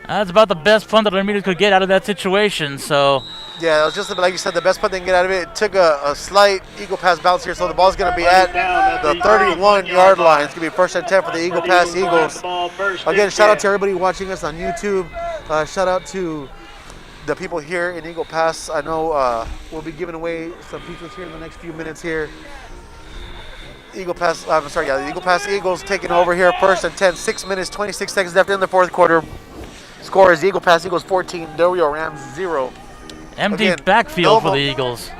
S2: That's about the best punt that Ramirez could get out of that situation. So
S3: yeah, it was just like you said, the best punt they can get out of it. It took a slight Eagle Pass bounce here, so the ball's going to be at the 31-yard line. It's going to be 1st and 10 for the Eagle Pass Eagles. Again, shout out to everybody watching us on YouTube. Shout out to the people here in Eagle Pass. I know we'll be giving away some pizzas here in the next few minutes here. The Eagle Pass Eagles taking over here, 1st and 10, 6 minutes, 26 seconds left in the fourth quarter. Score is Eagle Pass Eagles 14, Del Rio Rams 0.
S2: Empty
S3: Again,
S2: backfield
S3: no
S2: for the Eagles.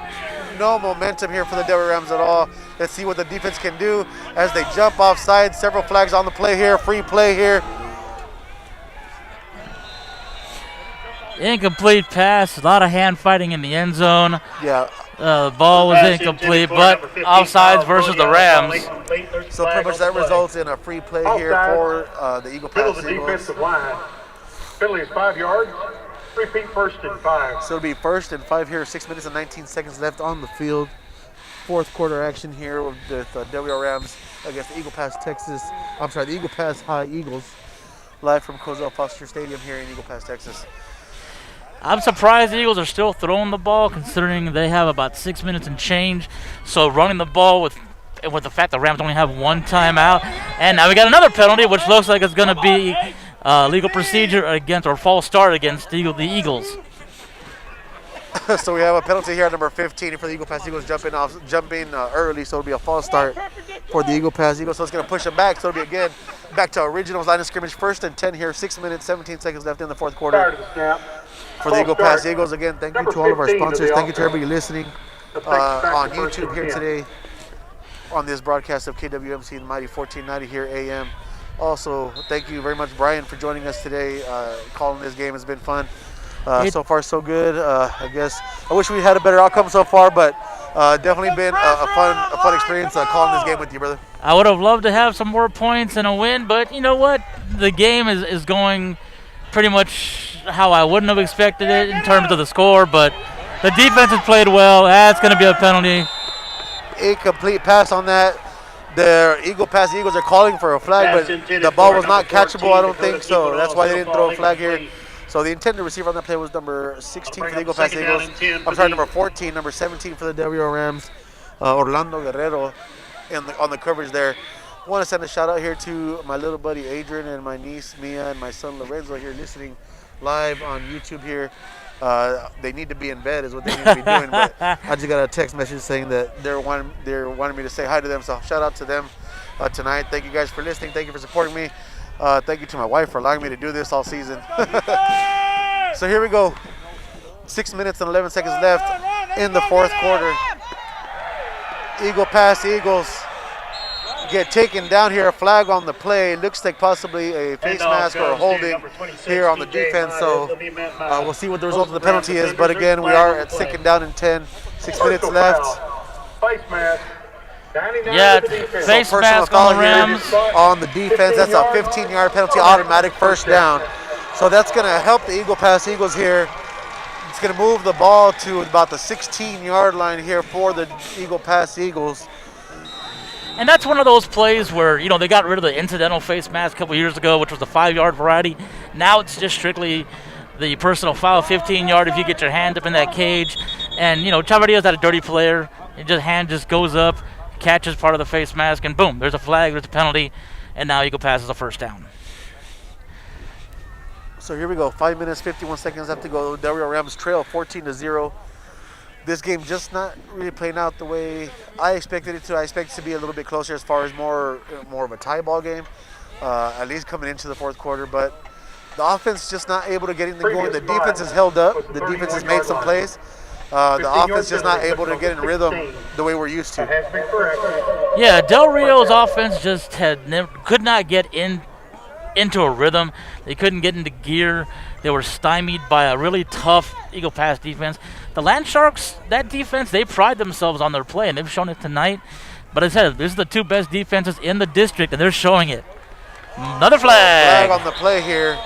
S3: No momentum here for the Del Rio Rams at all. Let's see what the defense can do as they jump offside. Several flags on the play here. Free play here.
S2: Incomplete pass. A lot of hand fighting in the end zone.
S3: Yeah.
S2: The ball was incomplete, but offsides versus the Rams.
S3: So pretty much that results in a free play here for the Eagle Pass
S1: The
S3: Eagles.
S1: defensive line. Penalty is 5 yards. Repeat, 1st and 5.
S3: So it'll be 1st and 5 here. 6 minutes and 19 seconds left on the field. Fourth quarter action here with Del Rio Rams against the Eagle Pass the Eagle Pass High Eagles, live from Cozell Foster Stadium here in Eagle Pass, Texas.
S2: I'm surprised the Eagles are still throwing the ball, considering they have about 6 minutes and change. So running the ball with the fact the Rams only have one timeout, and now we got another penalty, which looks like it's going to be legal procedure against, or false start against the Eagles.
S3: So we have a penalty here at number 15 for the Eagle Pass Eagles jumping early, so it'll be a false start for the Eagle Pass Eagles. So it's going to push them back, so it'll be again back to originals line of scrimmage. 1st and 10 here, 6 minutes, 17 seconds left in the fourth quarter. For the Eagle Pass Eagles, again, thank you to all of our sponsors. Thank you to everybody listening on YouTube here today on this broadcast of KWMC and Mighty 1490 here AM. Also, thank you very much, Brian, for joining us today. Calling this game has been fun. So far, so good. I guess I wish we had a better outcome so far, but definitely been a fun experience calling this game with you, brother.
S2: I would have loved to have some more points and a win, but you know what? The game is going pretty much how I wouldn't have expected it in terms of the score, but the defense has played well. That's going to be a penalty.
S3: Incomplete pass on that. The Eagle Pass Eagles are calling for a flag, but the ball was not catchable, I don't think, so that's why they didn't throw a flag here. So the intended receiver on that play was number 16 for the Eagle Pass Eagles. I'm sorry, number 14, number 17 for the Del Rio Rams, Orlando Guerrero on the coverage there. I want to send a shout out here to my little buddy Adrian and my niece Mia and my son Lorenzo here listening live on YouTube here. They need to be in bed is what they need to be doing, but I just got a text message saying that they're wanting me to say hi to them, so shout out to them tonight. Thank you guys for listening. Thank you for supporting me. Thank you to my wife for allowing me to do this all season. So here we go. 6 minutes and 11 seconds left in the fourth quarter. Eagle Pass Eagles get taken down here. A flag on the play. Looks like possibly a face mask or a holding here on the defense. So we'll see what the result of the penalty is. But again, we are at 2nd down and 10. 6 minutes left.
S1: Face mask.
S2: Yeah, face mask on the Rams.
S3: On the defense, that's a 15-yard penalty, automatic 1st down. So that's going to help the Eagle Pass Eagles here. It's going to move the ball to about the 16-yard line here for the Eagle Pass Eagles.
S2: And that's one of those plays where, you know, they got rid of the incidental face mask a couple years ago, which was the 5-yard variety. Now it's just strictly the personal foul, 15-yard if you get your hand up in that cage. And, you know, Chavarria's not a dirty player. His hand just goes up, catches part of the face mask, and boom, there's a flag, there's a penalty, and now Eagle Pass is a 1st down.
S3: So here we go, 5 minutes, 51 seconds left to go. Del Rio Rams trail 14-0. This game just not really playing out the way I expected it to. I expect it to be a little bit closer as far as more of a tie ball game, at least coming into the fourth quarter. But the offense just not able to get anything going. The defense has held up. The defense has made some plays. The offense just not able to get in rhythm the way we're used to.
S2: Yeah, Del Rio's offense just could not get into a rhythm. They couldn't get into gear. They were stymied by a really tough Eagle Pass defense. The Land Sharks, that defense, they pride themselves on their play, and they've shown it tonight. But as I said, this is the 2 best defenses in the district, and they're showing it. Another flag.
S3: Flag on the play here.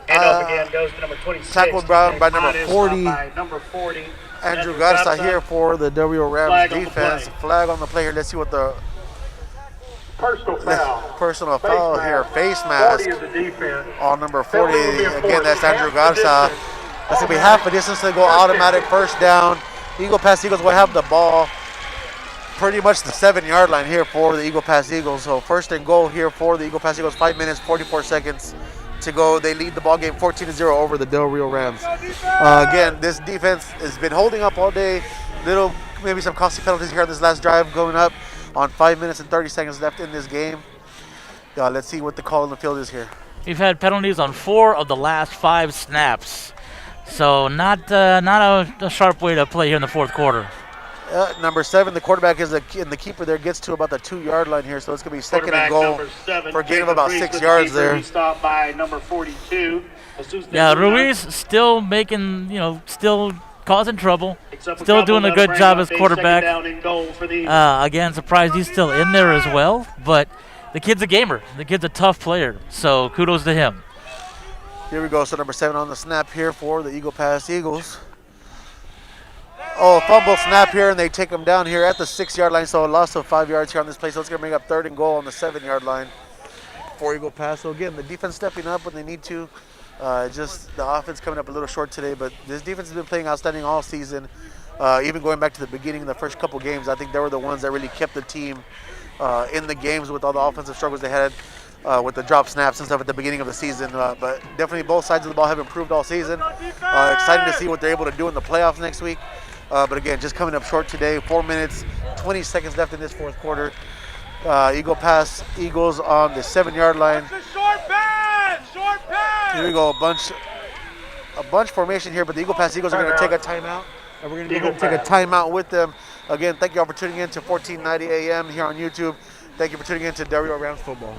S4: Handoff again goes to number 26.
S3: Tackled by number 40. Andrew Garza here for the Del Rio Rams defense. Flag on the play here. Let's see what the personal foul here. Face mask on number 40. Again, that's Andrew Garza. That's going to be half a distance to go, automatic 1st down. Eagle Pass Eagles will have the ball pretty much the 7-yard line here for the Eagle Pass Eagles. So 1st and goal here for the Eagle Pass Eagles. 5 minutes, 44 seconds to go. They lead the ball game 14-0 over the Del Rio Rams. Again, this defense has been holding up all day. Maybe some costly penalties here on this last drive going up on 5 minutes and 30 seconds left in this game. Let's see what the call on the field is here.
S2: We've had penalties on 4 of the last 5 snaps. So not a sharp way to play here in the fourth quarter.
S3: Number 7, the quarterback and the keeper there gets to about the 2-yard line here, so it's going to be second and goal for a gain of about 6 yards there.
S4: Stopped by number 42.
S2: Yeah, Ruiz still making, still causing trouble. Still doing a good job as quarterback. Again, surprised he's still in there as well, but the kid's a gamer. The kid's a tough player, so kudos to him.
S3: Here we go, so number 7 on the snap here for the Eagle Pass Eagles. Oh, fumble snap here, and they take him down here at the 6-yard line, so a loss of 5 yards here on this play, so it's going to bring up third and goal on the 7-yard line for Eagle Pass. So again, the defense stepping up when they need to. Just the offense coming up a little short today, but this defense has been playing outstanding all season. Even going back to the beginning of the first couple games, I think they were the ones that really kept the team in the games with all the offensive struggles they had with the drop snaps and stuff at the beginning of the season. But definitely both sides of the ball have improved all season. Exciting to see what they're able to do in the playoffs next week. But again, just coming up short today. 4 minutes, 20 seconds left in this fourth quarter. Eagle Pass Eagles on the 7-yard line. Here we go, a bunch formation here, but the Eagle Pass Eagles are going to take a timeout, and we're going to go ahead and take a timeout with them. Again, thank you all for tuning in to 1490 AM here on YouTube. Thank you for tuning in to Del Rio Rams football.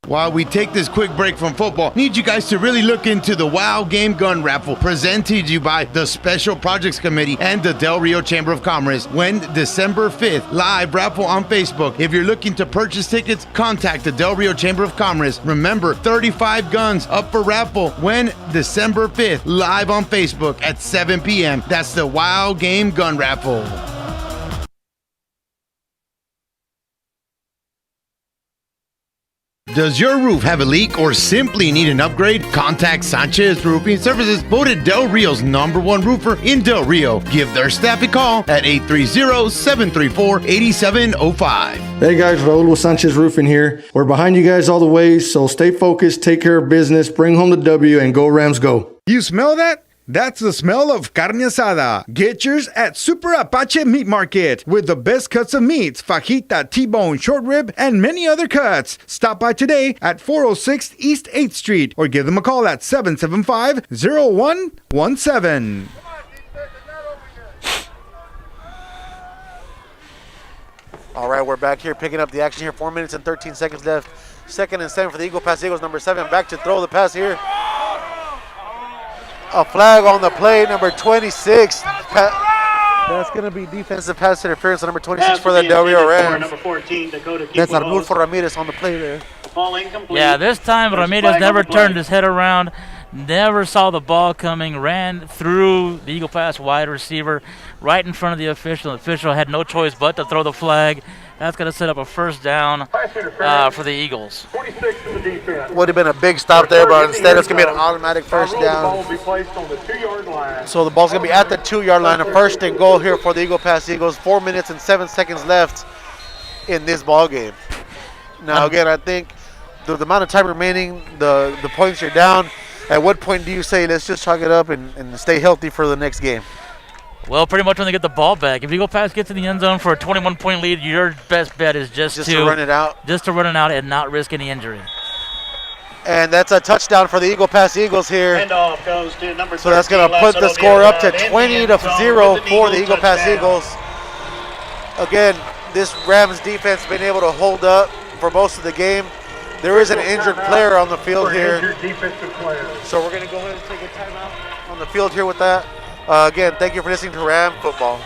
S5: While we take this quick break from football, need you guys to really look into the Wow Game Gun Raffle presented to you by the Special Projects Committee and the Del Rio Chamber of Commerce. When December 5th, live raffle on Facebook. If you're looking to purchase tickets, contact the Del Rio Chamber of Commerce. Remember, 35 guns up for raffle when December 5th, live on Facebook at 7 p.m. That's the Wow Game Gun Raffle. Does your roof have a leak or simply need an upgrade? Contact Sanchez Roofing Services, voted Del Rio's #1 roofer in Del Rio. Give their staff a call at 830-734-8705.
S9: Hey guys, Raul with Sanchez Roofing here. We're behind you guys all the way, so stay focused, take care of business, bring home the W, and go Rams go.
S8: You smell that? That's the smell of carne asada. Get yours at Super Apache Meat Market with the best cuts of meats, fajita, T-bone, short rib, and many other cuts. Stop by today at 406 East 8th Street or give them a call at 775-0117.
S3: All right, we're back here picking up the action here. 4 minutes and 13 seconds left. 2nd and 7 for the Eagle Pass Eagles. Number 7 back to throw the pass here. A flag on the play, number 26. That's going to be defensive pass interference on number 26 for the Del Rio Rams.
S4: Number 14,
S3: That's Arnulfo Ramirez on the play there.
S2: Yeah, this time Ramirez never turned his head around, never saw the ball coming, ran through the Eagle Pass wide receiver right in front of the official. The official had no choice but to throw the flag. That's going to set up a first down for the Eagles.
S1: 26 to the defense.
S3: Would have been a big stop there, but instead it's going to be an automatic first
S1: The
S3: down.
S1: ball will be placed on the 2-yard line.
S3: So the ball's going to be at the 2-yard line. A first and goal here for the Eagle Pass Eagles. 4 minutes and 7 seconds left in this ball game. Now, again, I think the amount of time remaining, the points are down. At what point do you say, let's just chalk it up and stay healthy for the next game?
S2: Well, pretty much when they get the ball back. If Eagle Pass gets in the end zone for a 21-point lead, your best bet is just to
S3: run it out.
S2: Just to run it out and not risk any injury.
S3: And that's a touchdown for the Eagle Pass Eagles here.
S4: Handoff goes to number 13.
S3: So that's going to put the score up to 20-0 for the Eagle Pass Eagles. Again, this Rams defense has been able to hold up for most of the game. There is an injured player on the field here. So we're going to go ahead and take a timeout on the field here with that. Again, thank you for listening to Ram Football.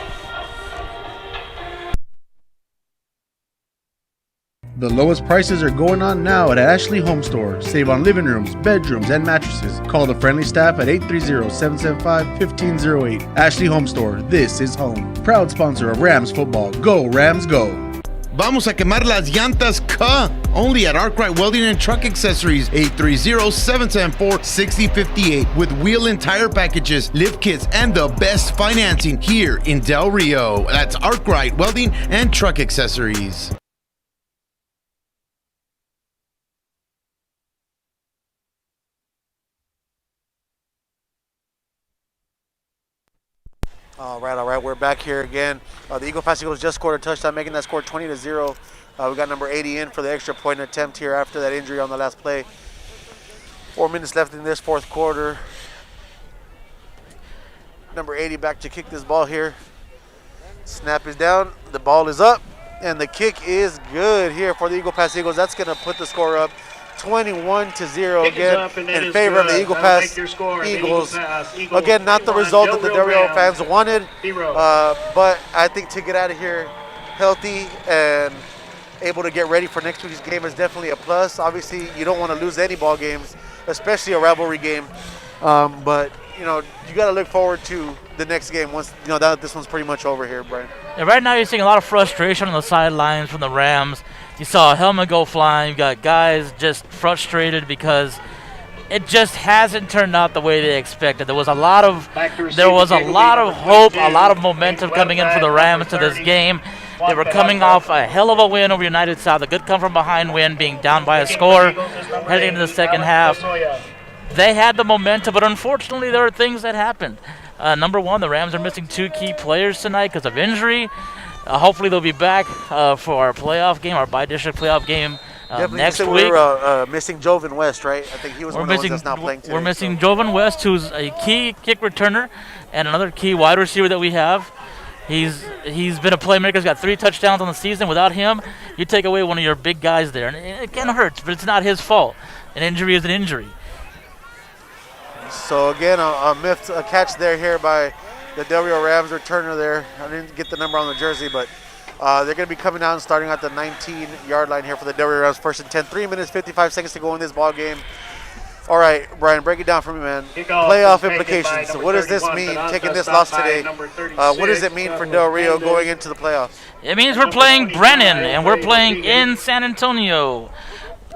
S12: The lowest prices are going on now at Ashley Home Store. Save on living rooms, bedrooms, and mattresses. Call the friendly staff at 830-775-1508. Ashley Home Store, this is home. Proud sponsor of Rams Football. Go Rams, go!
S5: Vamos a quemar las llantas, only at Arkwright Welding and Truck Accessories, 830-774-6058, with wheel and tire packages, lift kits, and the best financing here in Del Rio. That's Arkwright Welding and Truck Accessories.
S3: All right, we're back here again. The Eagle Pass Eagles just scored a touchdown, making that score 20-0. We got number 80 in for the extra point attempt here after that injury on the last play. 4 minutes left in this fourth quarter. Number 80 back to kick this ball here. Snap is down, the ball is up, and the kick is good here for the Eagle Pass Eagles. That's going to put the score up 21-0 again in favor of the Eagle Pass Eagles. Again, not the result that the Del Rio fans wanted, but I think to get out of here healthy and able to get ready for next week's game is definitely a plus. Obviously, you don't want to lose any ball games, especially a rivalry game, but you got to look forward to the next game once that this one's pretty much over here, Brian.
S2: Yeah, right now you're seeing a lot of frustration on the sidelines from the Rams. You saw a helmet go flying. You got guys just frustrated because it just hasn't turned out the way they expected. There was a lot of hope, a lot of momentum coming in for the Rams to this game. They were coming off a hell of a win over United South, a good come-from-behind win, being down by a score, heading into the second half. They had the momentum, but unfortunately there are things that happened. Number one, the Rams are missing 2 key players tonight because of injury. Hopefully they'll be back for our playoff game, our bi-district playoff game next week.
S3: We're missing Jovan West, right? I think he was one of the ones that's not playing today.
S2: We're missing Jovan West, who's a key kick returner and another key wide receiver that we have. He's been a playmaker. He's got 3 touchdowns on the season. Without him, you take away one of your big guys there. And it kind of hurts, but it's not his fault. An injury is an injury.
S3: So again, a catch there here by the Del Rio Rams returner there. I didn't get the number on the jersey, but they're going to be coming down starting at the 19-yard line here for the Del Rio Rams. First and 10, 3 minutes, 55 seconds to go in this ball game. All right, Brian, break it down for me, man. Playoff implications. So what does this mean, taking this loss today? What does it mean for Del Rio going into the playoffs?
S2: It means we're playing Brennan, and we're playing in San Antonio.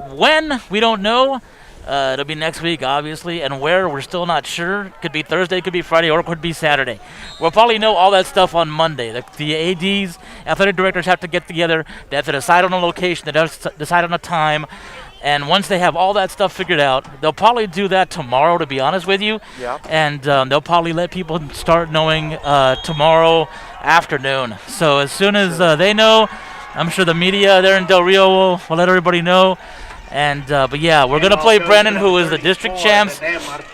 S2: When? We don't know. It'll be next week, obviously, and where, we're still not sure. Could be Thursday, could be Friday, or it could be Saturday. We'll probably know all that stuff on Monday. The ADs, athletic directors have to get together. They have to decide on a location. They have to decide on a time. And once they have all that stuff figured out, they'll probably do that tomorrow, to be honest with you.
S3: Yeah.
S2: And they'll probably let people start knowing tomorrow afternoon. So as soon as they know, I'm sure the media there in Del Rio will let everybody know. And but yeah, we're gonna play Brennan, who is the district champs,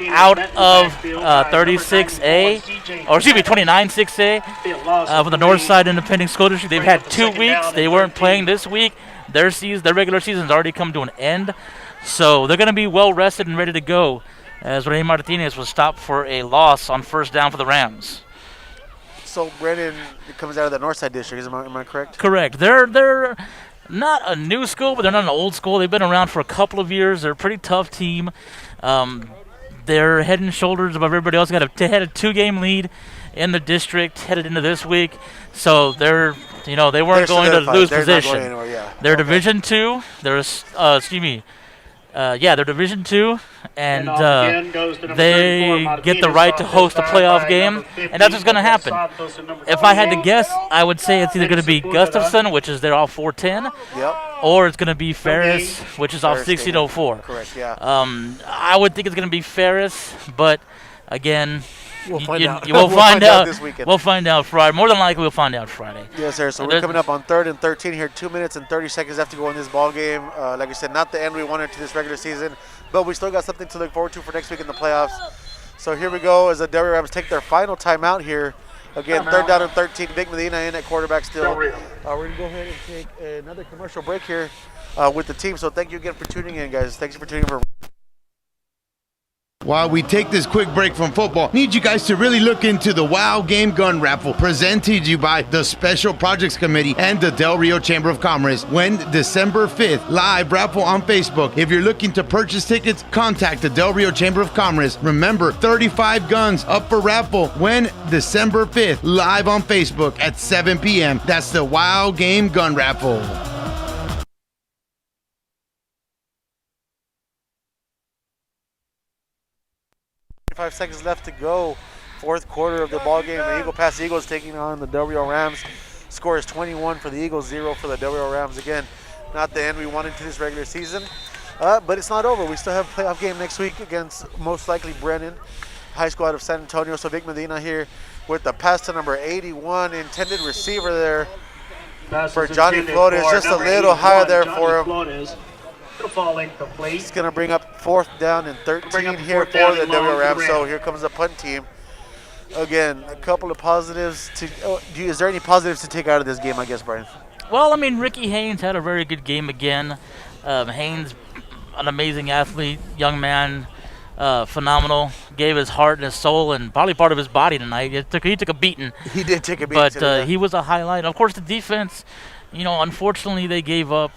S2: out of 36A, or excuse me, 29-6A, for the Northside Independent School District. They've had 2 weeks. They weren't playing this week. Their regular season's already come to an end, so they're gonna be well rested and ready to go, as Rene Martinez was stopped for a loss on first down for the Rams.
S3: So Brennan comes out of the Northside District. Am I correct?
S2: Correct. They're not a new school, but they're not an old school. They've been around for a couple of years. They're a pretty tough team. They're head and shoulders above everybody else. They had a 2-game lead in the district headed into this week. So they weren't going to lose position. They're Division 2. They're Division 2, and they get the right to host a playoff game, and that's what's going to happen. If I had to guess, I would say it's either going to be Gustafson, which is they're off 410, or it's going to be Ferris, which is off 1604.
S3: Correct, yeah.
S2: I would think it's going to be Ferris, but again,
S3: we'll find out.
S2: We'll find out
S3: this weekend.
S2: We'll find out Friday. More than likely, we'll find out Friday.
S3: Yes, sir. So we're coming up on 3rd and 13 here. 2 minutes and 30 seconds left to go in this ball game. Like I said, not the end we wanted to this regular season, but we still got something to look forward to for next week in the playoffs. So here we go as the Del Rio Rams take their final timeout here. Again, 3rd down and 13. Vic Medina in at quarterback still. We're going to go ahead and take another commercial break here with the team. So thank you again for tuning in, guys. Thanks for tuning in.
S5: While we take this quick break from football, need you guys to really look into the Wow Game Gun Raffle presented to you by the Special Projects Committee and the Del Rio Chamber of Commerce. When December 5th, live raffle on Facebook. If you're looking to purchase tickets, contact the Del Rio Chamber of Commerce. Remember, 35 guns up for raffle when December 5th, live on Facebook at 7 p.m. That's the Wow Game Gun Raffle.
S3: 5 seconds left to go. Fourth quarter of the ball game. The Eagle Pass Eagles taking on the Del Rio Rams. Score is 21 for the Eagles, 0 for the Del Rio Rams. Again, not the end we wanted to this regular season, but it's not over. We still have a playoff game next week against most likely Brennan High School out of San Antonio. So Vic Medina here with the pass to number 81, intended receiver there for Johnny Flores. Just a little higher there for him.
S4: It'll fall incomplete.
S3: It's going to bring up 4th down and 13 here
S4: fourth
S3: for
S4: down
S3: the
S4: and long
S3: W
S4: for the
S3: Rams. So
S4: Rams.
S3: here comes the punt team. Again, a couple of positives. Is there any positives to take out of this game, I guess, Brian?
S2: Well, I mean, Ricky Haynes had a very good game again. Haynes, an amazing athlete, young man, phenomenal. Gave his heart and his soul and probably part of his body tonight. He took a beating.
S3: He did take a beating.
S2: But he was a highlight. Of course, the defense, unfortunately they gave up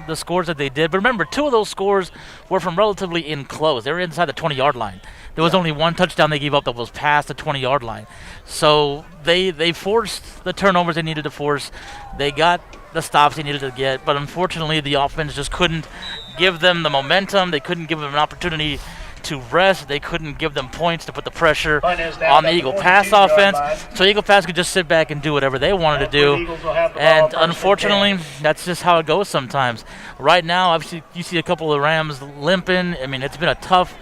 S2: the scores that they did. But remember, 2 of those scores were from relatively in close. They were inside the 20-yard line. There was only 1 touchdown they gave up that was past the 20-yard line. So they forced the turnovers they needed to force. They got the stops they needed to get. But unfortunately, the offense just couldn't give them the momentum. They couldn't give them an opportunity to rest. They couldn't give them points to put the pressure on the Eagle Pass offense. So Eagle Pass could just sit back and do whatever they wanted to do. And unfortunately, that's just how it goes sometimes. Right now, obviously, you see a couple of Rams limping. I mean, it's been a tough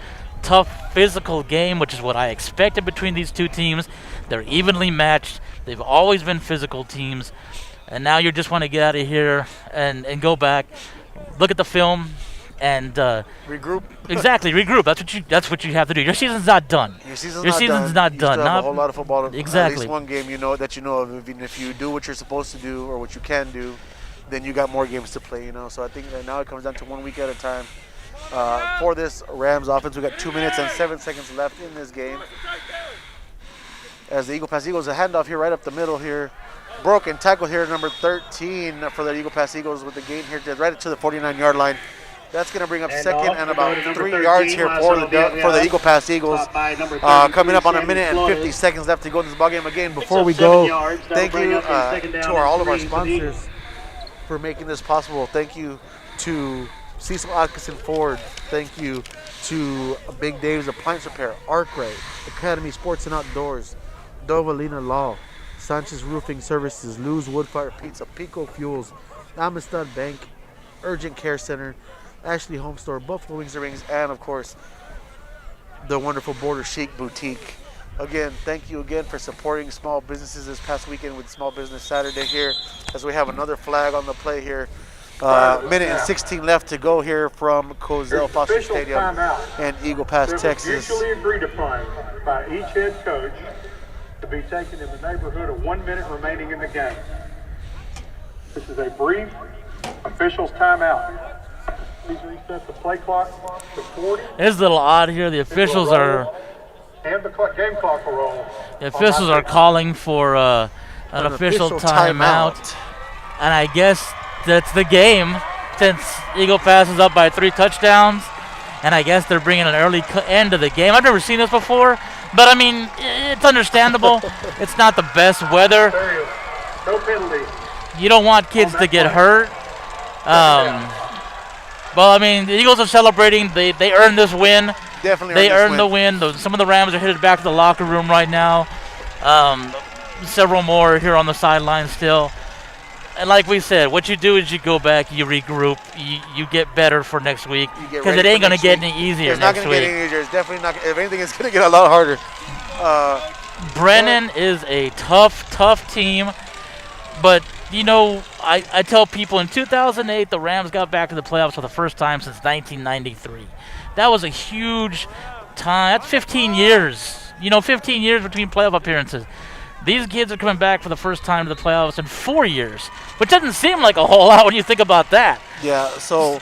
S2: physical game, which is what I expected between these two teams. They're evenly matched. They've always been physical teams. And now you just want to get out of here and go back, look at the film, and
S3: regroup.
S2: Exactly, regroup. That's what you have to do. Your season's not done.
S3: Your season's
S2: not
S3: you
S2: done.
S3: Still have a whole lot of football.
S2: Exactly.
S3: At least one game of. Even if you do what you're supposed to do or what you can do, then you got more games to play. So I think that now it comes down to 1 week at a time. For this Rams offense, we got 2 minutes and 7 seconds left in this game. As the Eagle Pass Eagles, a handoff here right up the middle here. Broken tackle here, number 13 for the Eagle Pass Eagles with the gain here right to the 49-yard line. That's going to bring up second and about 3 yards here for the Eagle Pass Eagles. Coming up on 1 minute and 50 seconds left to go in this ballgame. Again, before we go, thank you to all of our sponsors for making this possible. Thank you to Cecil Atkinson Ford. Thank you to Big Dave's Appliance Repair, Arkwright, Academy Sports and Outdoors, Dovalina Law, Sanchez Roofing Services, Lou's Woodfire Pizza, Pico Fuels, Amistad Bank, Urgent Care Center, Ashley Home Store, Buffalo Wings and Rings, and of course, the wonderful Border Chic Boutique. Again, thank you again for supporting small businesses this past weekend with Small Business Saturday here, as we have another flag on the play here. Minute and 16 left to go here from Cozell Foster Stadium in Eagle Pass, Texas.
S1: Mutually agreed upon by each head coach to be taken in the neighborhood of 1 minute remaining in the game. This is a brief officials timeout. Please reset the play clock to 40.
S2: It's a little odd here. The officials are.
S1: And the game clock will roll.
S2: The officials are calling for an official timeout. And I guess that's the game, since Eagle Pass is up by 3 touchdowns. And I guess they're bringing an early end to the game. I've never seen this before, but I mean, it's understandable. It's not the best weather.
S1: No penalty.
S2: You don't want kids to get hurt. Well, I mean, the Eagles are celebrating. They earned this win.
S3: Definitely
S2: they earned the win. Some of the Rams are headed back to the locker room right now. Several more here on the sideline still. And like we said, what you do is you go back, you regroup, you get better for next week, because it ain't going to get any easier next week.
S3: It's not going to get any easier. It's definitely not. If anything, it's going to get a lot harder.
S2: Brennan is a tough team, but I tell people in 2008 the Rams got back to the playoffs for the first time since 1993. That was a huge time. That's 15 years. 15 years between playoff appearances. These kids are coming back for the first time to the playoffs in 4 years, which doesn't seem like a whole lot when you think about that.
S3: Yeah, so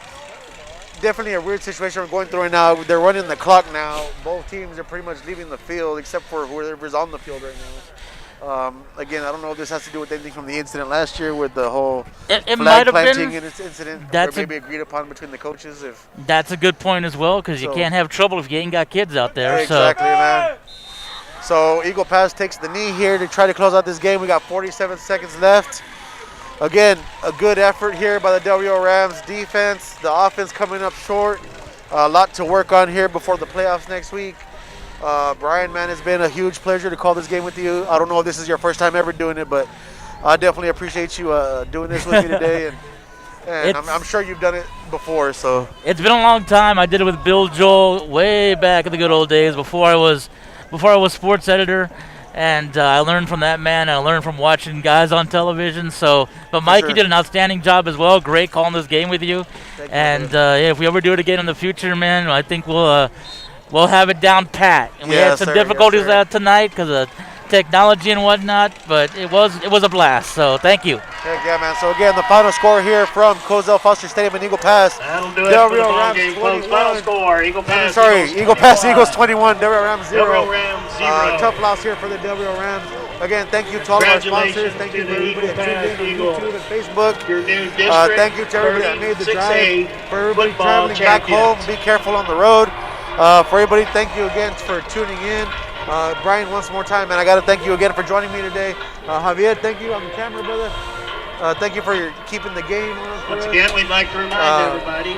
S3: definitely a weird situation we're going through right now. They're running the clock now. Both teams are pretty much leaving the field except for whoever's on the field right now. Again, I don't know if this has to do with anything from the incident last year with the whole flag planting incident. That's maybe agreed upon between the coaches.
S2: That's a good point as well, because you can't have trouble if you ain't got kids out there.
S3: Exactly, man. So Eagle Pass takes the knee here to try to close out this game. We got 47 seconds left. Again, a good effort here by the WO Rams defense. The offense coming up short. A lot to work on here before the playoffs next week. Brian, man, it's been a huge pleasure to call this game with you. I don't know if this is your first time ever doing it, but I definitely appreciate you doing this with me today. And I'm sure you've done it before. So
S2: it's been a long time. I did it with Bill Joel way back in the good old days before I was sports editor, And I learned from that man. I learned from watching guys on television. So, but Mike, you did an outstanding job as well. Great calling this game with you. And if we ever do it again in the future, man, I think we'll have it down pat. And we had some difficulties tonight because of technology and whatnot, but it was a blast. So thank you.
S3: Heck yeah, man. So again, the final score here from Cozell Foster Stadium in Eagle Pass.
S4: That'll do it for the ball game. Final score, Eagle Pass.
S3: Eagle Pass Eagles 21, Del Rio Rams 0.
S4: Del Rio Rams 0.
S3: Tough loss here for the Del Rio Rams. Again, thank you to all of our sponsors. Thank you to everybody that tuned in on YouTube and Facebook.
S4: Your new district,
S3: thank you to everybody that made the drive. For everybody
S4: football
S3: traveling back home, be careful on the road. For everybody, thank you again for tuning in. Brian, once more time, man, I got to thank you again for joining me today. Javier, thank you on the camera, brother. Thank you for keeping the game on for
S4: Once
S3: us.
S4: again, we'd like to remind everybody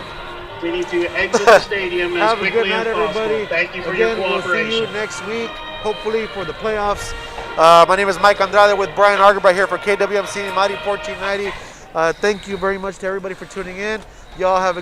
S4: we need to exit the stadium as
S3: Have a good
S4: quickly
S3: night,
S4: as possible.
S3: everybody.
S4: Thank you for
S3: Again,
S4: your cooperation.
S3: We'll see you next week, hopefully for the playoffs. My name is Mike Andrade with Brian Argerby here for KWMC Mighty 1490. Thank you very much to everybody for tuning in. Y'all have a